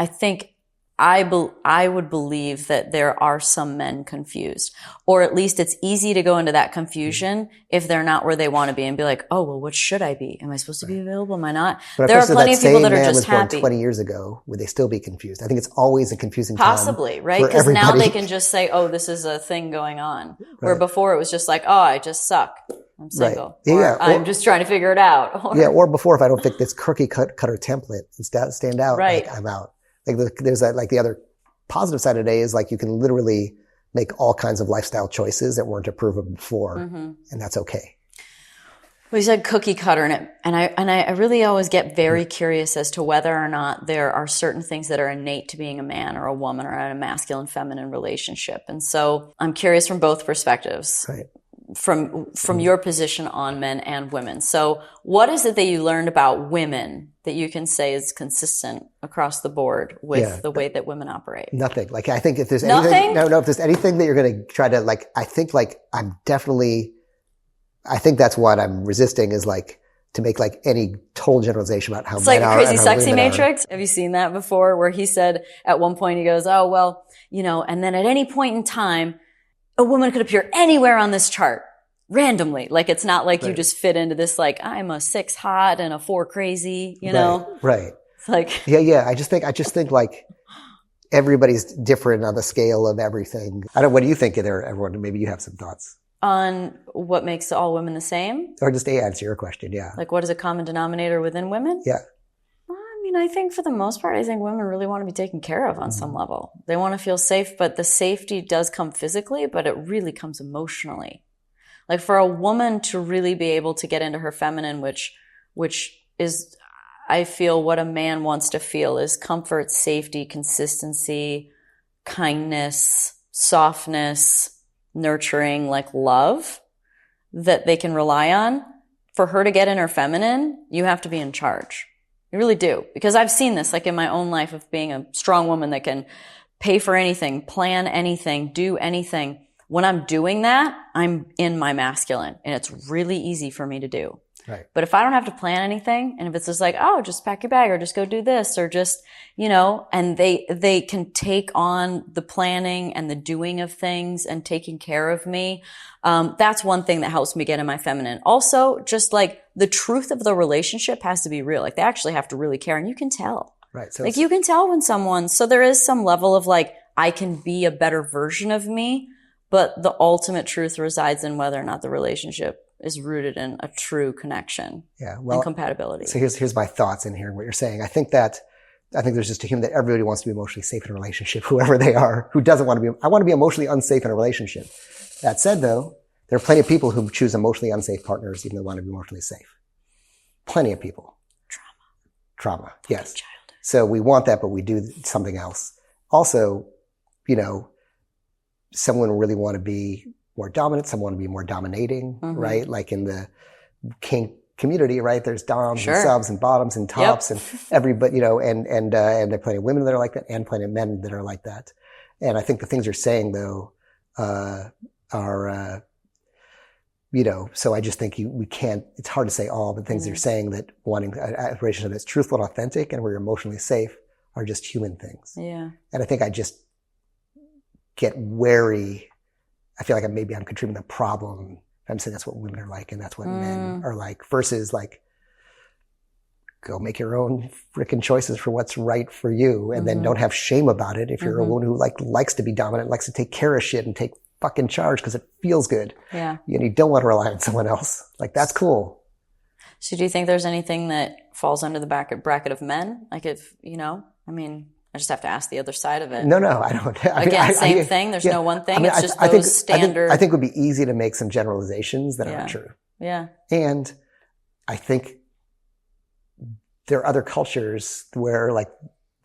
S2: think I would believe that there are some men confused, or at least it's easy to go into that confusion if they're not where they want to be and be like, oh, well, what should I be? Am I supposed to be available? Am I not?
S1: But
S2: there are plenty of people that are just happy.
S1: 20 years ago, would they still be confused? I think it's always a confusing time.
S2: Possibly, right? Because now they can just say, oh, this is a thing going on. Where before it was just like, oh, I just suck. I'm single. Or I'm just trying to figure it out. Or
S1: before if I don't fit this cookie cutter template and stand out, like I'm out. Like there's that, like the other positive side of today is like you can literally make all kinds of lifestyle choices that weren't approved before, and that's okay.
S2: Well, you said cookie cutter in it, and I really always get very curious as to whether or not there are certain things that are innate to being a man or a woman or in a masculine feminine relationship, and so I'm curious from both perspectives. Right. From your position on men and women. So what is it that you learned about women that you can say is consistent across the board with the way that women operate? Nothing. Like, I think if there's anything, if there's anything that you're going to try to like, I think that's what I'm resisting is like
S1: to make like any total generalization about how
S2: It's
S1: men
S2: like a
S1: are
S2: crazy
S1: and how
S2: sexy
S1: women are.
S2: matrix. Have you seen that before? Where he said at one point, he goes, oh, well, and then at any point in time, a woman could appear anywhere on this chart randomly. Like, it's not like you just fit into this, like, I'm a 6 hot and a 4 crazy, know?
S1: Right.
S2: It's like,
S1: Yeah. I just think like everybody's different on the scale of everything. What do you think there, everyone? Maybe you have some thoughts.
S2: On what makes all women the same?
S1: Or just answer your question, yeah.
S2: Like, what is a common denominator within women?
S1: Yeah.
S2: I think for the most part, I think women really want to be taken care of on some level. They want to feel safe, but the safety does come physically, but it really comes emotionally. Like, for a woman to really be able to get into her feminine, which is, I feel, what a man wants to feel, is comfort, safety, consistency, kindness, softness, nurturing, like love that they can rely on. For her to get in her feminine, you have to be in charge. You really do. Because I've seen this, like in my own life, of being a strong woman that can pay for anything, plan anything, do anything. When I'm doing that, I'm in my masculine, and it's really easy for me to do.
S1: Right.
S2: But if I don't have to plan anything, and if it's just like, oh, just pack your bag, or just go do this, or just, and they can take on the planning and the doing of things and taking care of me. That's one thing that helps me get in my feminine. Also, just like the truth of the relationship has to be real. Like, they actually have to really care, and you can tell.
S1: Right. So
S2: like, you can tell when so there is some level of like, I can be a better version of me, but the ultimate truth resides in whether or not the relationship is rooted in a true connection and compatibility.
S1: So here's my thoughts in hearing what you're saying. I think there's just a human that everybody wants to be emotionally safe in a relationship, whoever they are. Who doesn't want to be? I want to be emotionally unsafe in a relationship. That said, though, there are plenty of people who choose emotionally unsafe partners even though they want to be emotionally safe. Plenty of people. Trauma. Yes.
S2: Childhood.
S1: So we want that, but we do something else. Also, someone really want to be more dominant, some want to be more dominating, right? Like in the kink community, right? There's doms and subs and bottoms and tops and everybody, and there are plenty of women that are like that and plenty of men that are like that. And I think the things you're saying though, are, so I just think we can't, it's hard to say all, but things you're saying that wanting a relationship that's truthful and authentic and where you're emotionally safe are just human things.
S2: Yeah.
S1: And I think I just get wary. I feel like I'm contributing the problem. I'm saying that's what women are like and that's what men are like, versus like, go make your own freaking choices for what's right for you, and then don't have shame about it. If you're a woman who likes to be dominant, likes to take care of shit and take fucking charge because it feels good. Yeah. You don't want to rely on someone else. Like, that's cool.
S2: So do you think there's anything that falls under the bracket of men? Like, if, I just have to ask the other side of it.
S1: No, I don't.
S2: Same thing. There's no one thing. It's just those standard.
S1: I think it would be easy to make some generalizations that aren't true.
S2: Yeah.
S1: And I think there are other cultures where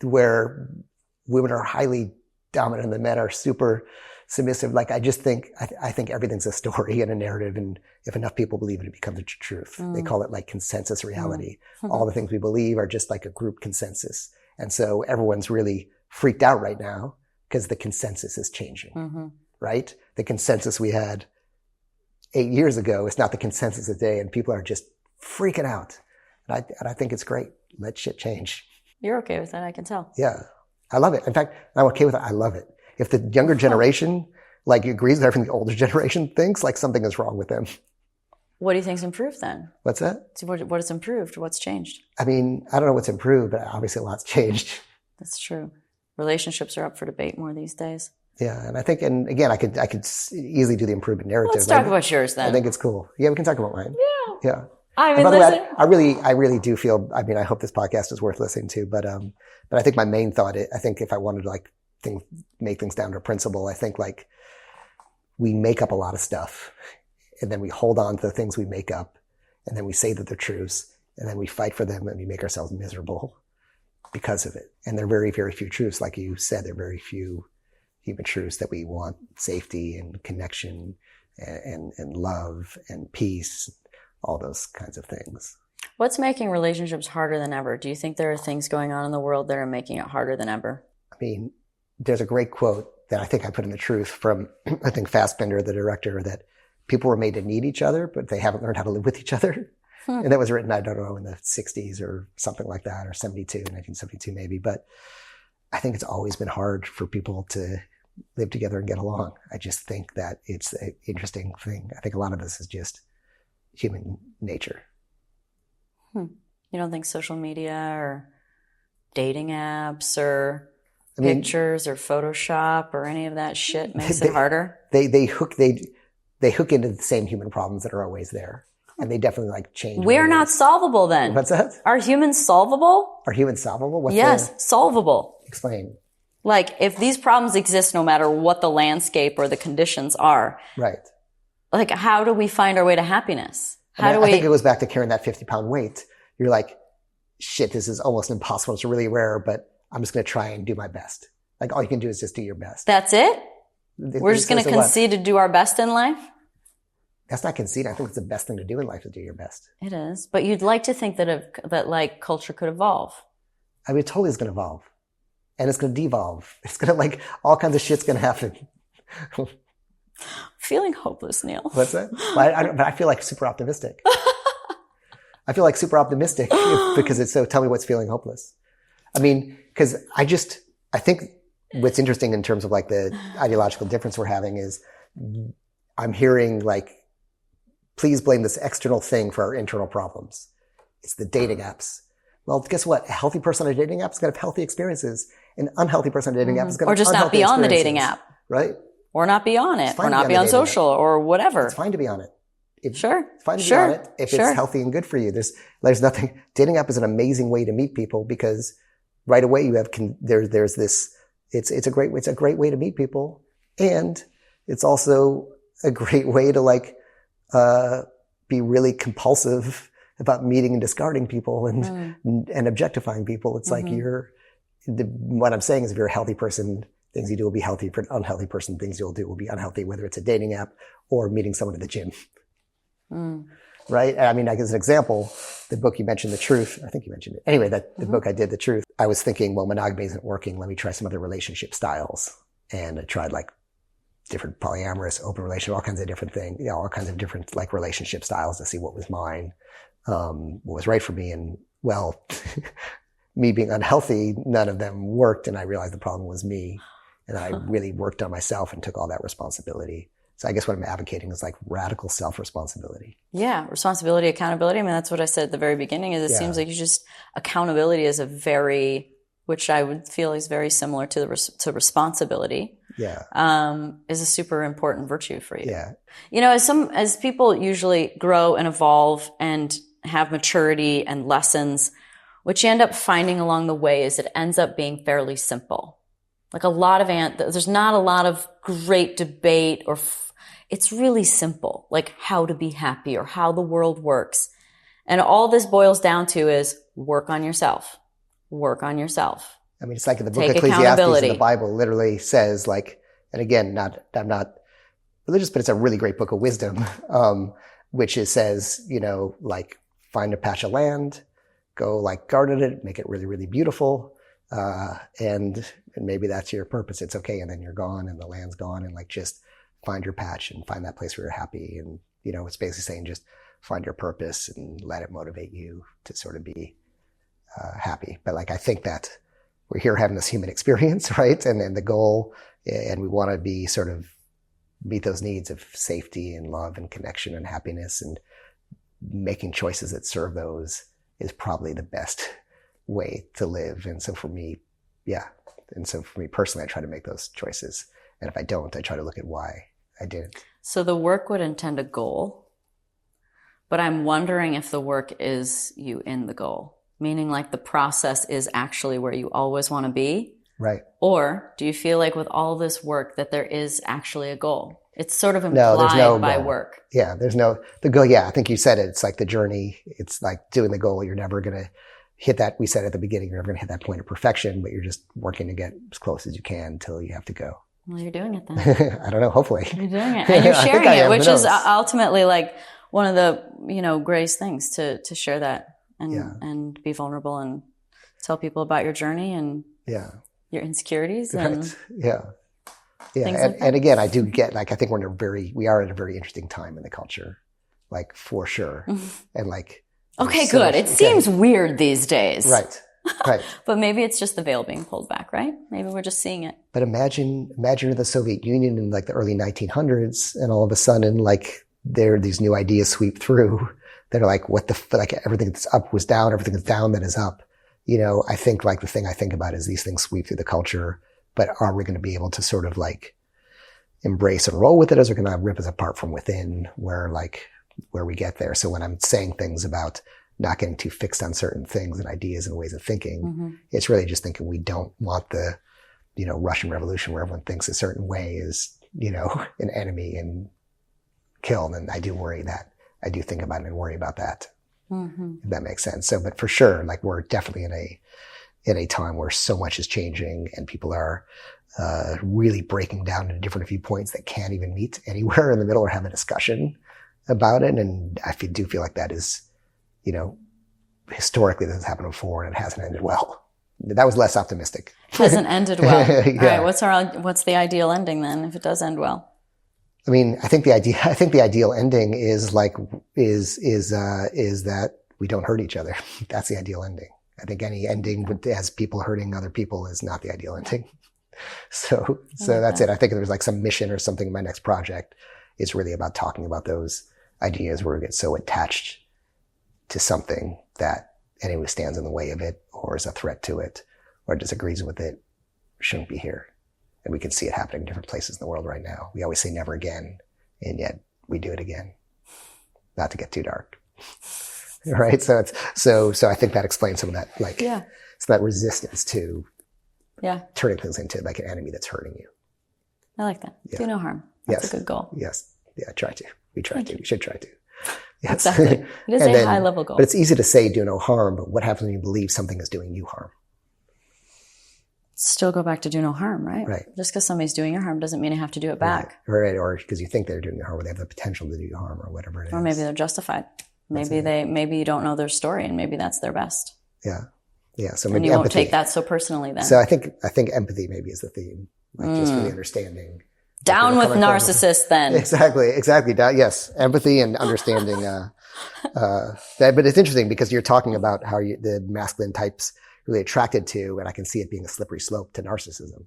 S1: women are highly dominant and the men are super submissive. Like, I think everything's a story and a narrative. And if enough people believe it, it becomes a truth. They call it like consensus reality. All the things we believe are just like a group consensus. And so everyone's really freaked out right now because the consensus is changing, right? The consensus we had 8 years ago is not the consensus today, and people are just freaking out. And I think it's great. Let shit change.
S2: You're okay with that, I can tell.
S1: Yeah. I love it. In fact, I'm okay with it. I love it. If the younger generation agrees with everything the older generation thinks, like, something is wrong with them.
S2: What do you think's improved then?
S1: What's that?
S2: So what has improved? What's changed?
S1: I don't know what's improved, but obviously a lot's changed.
S2: That's true. Relationships are up for debate more these days.
S1: Yeah, and I think, and again, I could easily do the improvement narrative.
S2: Let's talk about yours then.
S1: I think it's cool. Yeah, we can talk about mine. Yeah.
S2: I mean,
S1: by the way, I really do feel. I mean, I hope this podcast is worth listening to. But I think my main thought, I think, if I wanted to make things down to a principle, I think we make up a lot of stuff, and then we hold on to the things we make up, and then we say that they're truths, and then we fight for them, and we make ourselves miserable because of it. And there are very, very few truths, like you said. There are very few human truths that we want: safety and connection, and love and peace. All those kinds of things.
S2: What's making relationships harder than ever? Do you think there are things going on in the world that are making it harder than ever?
S1: I mean, there's a great quote that I think I put in the truth from, I think, Fassbender, the director, that people were made to need each other, but they haven't learned how to live with each other. And that was written, I don't know, in the 60s or something like that, or 1972 maybe. But I think it's always been hard for people to live together and get along. I just think that it's an interesting thing. I think a lot of this is just human nature.
S2: You don't think social media or dating apps or pictures or Photoshop or any of that shit makes it harder?
S1: They hook into the same human problems that are always there. And they definitely like change.
S2: We're not solvable then.
S1: What's that?
S2: Are humans solvable?
S1: Are humans solvable?
S2: Solvable.
S1: Explain.
S2: Like, if these problems exist no matter what the landscape or the conditions are.
S1: Right.
S2: Like, how do we find our way to happiness? I
S1: think it goes back to carrying that 50-pound weight. You're like, shit, this is almost impossible. It's really rare, but I'm just going to try and do my best. Like, all you can do is just do your best.
S2: That's it? We're just going to concede to do our best in life?
S1: That's not concede. I think it's the best thing to do in life, to do your best.
S2: It is. But you'd like to think that like culture could evolve.
S1: I mean, it totally is going to evolve. And it's going to devolve. It's going to, like, all kinds of shit's going to happen.
S2: Feeling hopeless, Neil.
S1: What's that? But I feel like super optimistic. I feel like super optimistic because it's so, tell me what's feeling hopeless. I mean, because I think what's interesting in terms of like the ideological difference we're having is I'm hearing like, please blame this external thing for our internal problems. It's the dating apps. Well, guess what? A healthy person on a dating app is going to have healthy experiences. An unhealthy person on a dating app is going to have
S2: unhealthy experiences. Or just not be on the dating app.
S1: Right?
S2: Or not be on it. Or not be on social or whatever.
S1: It's fine to be on it.
S2: It's
S1: fine to be on it if it's healthy and good for you. There's nothing. Dating app is an amazing way to meet people because right away you have, there's this, it's a great way to meet people. And it's also a great way to like, be really compulsive about meeting and discarding people and objectifying people. It's like what I'm saying is if you're a healthy person, things you do will be healthy. For an unhealthy person, things you'll do will be unhealthy, whether it's a dating app or meeting someone at the gym. Right? I mean, like as an example, the book you mentioned, The Truth, I think you mentioned it. Anyway, the book I did, The Truth, I was thinking, well, monogamy isn't working. Let me try some other relationship styles. And I tried like different polyamorous, open relationship, all kinds of different things, all kinds of different like relationship styles to see what was mine, what was right for me. And well, me being unhealthy, none of them worked. And I realized the problem was me. And I really worked on myself and took all that responsibility. So I guess what I'm advocating is like radical self-responsibility. Yeah.
S2: Responsibility, accountability. I mean, that's what I said at the very beginning is it seems like accountability is which I would feel is very similar to responsibility. Is a super important virtue for you.
S1: Yeah.
S2: You know, as people usually grow and evolve and have maturity and lessons, what you end up finding along the way is it ends up being fairly simple. Like there's not a lot of great debate it's really simple, like how to be happy or how the world works. And all this boils down to is work on yourself. Work on yourself.
S1: I mean, it's like in the book Ecclesiastes in the Bible literally says like, and again, I'm not religious, but it's a really great book of wisdom, which says, you know, like find a patch of land, go like garden it, make it really, really beautiful. And maybe that's your purpose. It's okay. And then you're gone and the land's gone and like just find your patch and find that place where you're happy. And, you know, it's basically saying just find your purpose and let it motivate you to sort of be happy. But like, I think that we're here having this human experience, right? And the goal, and we want to be sort of meet those needs of safety and love and connection and happiness, and making choices that serve those is probably the best way to live. And so for me, personally, I try to make those choices. And if I don't, I try to look at why I didn't.
S2: So the work would intend a goal, but I'm wondering if the work is you in the goal, meaning like the process is actually where you always want to be.
S1: Right.
S2: Or do you feel like with all this work that there is actually a goal? It's sort of implied by work.
S1: Yeah, the goal. Yeah, I think you said it. It's like the journey. It's like doing the goal. You're never going to hit that. We said at the beginning, you're never going to hit that point of perfection, but you're just working to get as close as you can until you have to go.
S2: Well, you're doing it then.
S1: I don't know. Hopefully.
S2: You're doing it. And you're sharing it, which is ultimately like one of the, greatest things to share that and be vulnerable and tell people about your journey and your insecurities. And
S1: right. Yeah. And again, I do get, like, I think we are in a very interesting time in the culture, like for sure. And like,
S2: Okay, good. It seems weird these days.
S1: Right. Right.
S2: But maybe it's just the veil being pulled back, right? Maybe we're just seeing it.
S1: But imagine the Soviet Union in like the early 1900s, and all of a sudden, like there these new ideas sweep through that are like, like everything that's up was down, everything that's down that is up. You know, I think like the thing I think about is these things sweep through the culture, but are we going to be able to sort of like embrace and roll with it, as we're going to rip us apart from within where we get there? So when I'm saying things about not getting too fixed on certain things and ideas and ways of thinking, it's really just thinking we don't want the, you know, Russian Revolution where everyone thinks a certain way is, you know, an enemy and killed. And I do think about it and worry about that. If that makes sense. So, but for sure, like we're definitely in a time where so much is changing and people are really breaking down into different viewpoints that can't even meet anywhere in the middle or have a discussion about it. And I do feel like that is, you know, historically this has happened before and it hasn't ended well. That was less optimistic.
S2: Hasn't ended well.
S1: Yeah.
S2: All right. What's the ideal ending then, if it does end well?
S1: I mean, I think the ideal ending is that we don't hurt each other. That's the ideal ending. I think any ending that has people hurting other people is not the ideal ending. So that's it. I think there's like some mission or something in my next project. It's really about talking about those ideas where we get so attached to something that anyone who stands in the way of it or is a threat to it or disagrees with it shouldn't be here. And we can see it happening in different places in the world right now. We always say never again, and yet we do it again. Not to get too dark. Right? So I think that explains some of that, like, so that resistance to turning things into like an enemy that's hurting you.
S2: I like that. Do no harm. That's a good goal.
S1: Yes. Yeah, try to. We should try to. Yes.
S2: Exactly. It is a high level goal.
S1: But it's easy to say do no harm, but what happens when you believe something is doing you harm?
S2: Still go back to do no harm, right?
S1: Right.
S2: Just because somebody's doing you harm doesn't mean you have to do it back.
S1: Right. Or because you think they're doing you harm or they have the potential to do you harm or whatever it is.
S2: Or maybe they're justified. Maybe you don't know their story and maybe that's their best.
S1: Yeah. Yeah. So maybe
S2: and you
S1: empathy.
S2: won't take that so personally then.
S1: So I think empathy maybe is the theme. Like just really understanding.
S2: Down with narcissists then.
S1: Exactly. Yes. Empathy and understanding, but it's interesting because you're talking about how the masculine types really attracted to, and I can see it being a slippery slope to narcissism,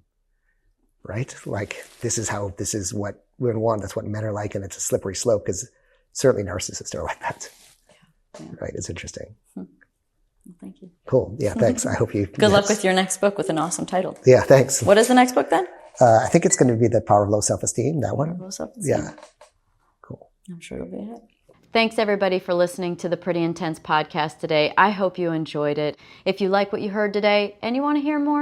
S1: right? Like this is what women want. That's what men are like. And it's a slippery slope because certainly narcissists are like that. Yeah. Right. It's interesting.
S2: Well, thank you.
S1: Cool. Yeah. Thanks. I hope you.
S2: Good luck with your next book with an awesome title.
S1: Yeah. Thanks.
S2: What is the next book then?
S1: I think it's going to be The Power of Low Self-Esteem. That one.
S2: Low Self-Esteem.
S1: Yeah. Cool.
S2: I'm sure it'll be a hit. Thanks everybody for listening to the Pretty Intense podcast today. I hope you enjoyed it. If you like what you heard today and you want to hear more,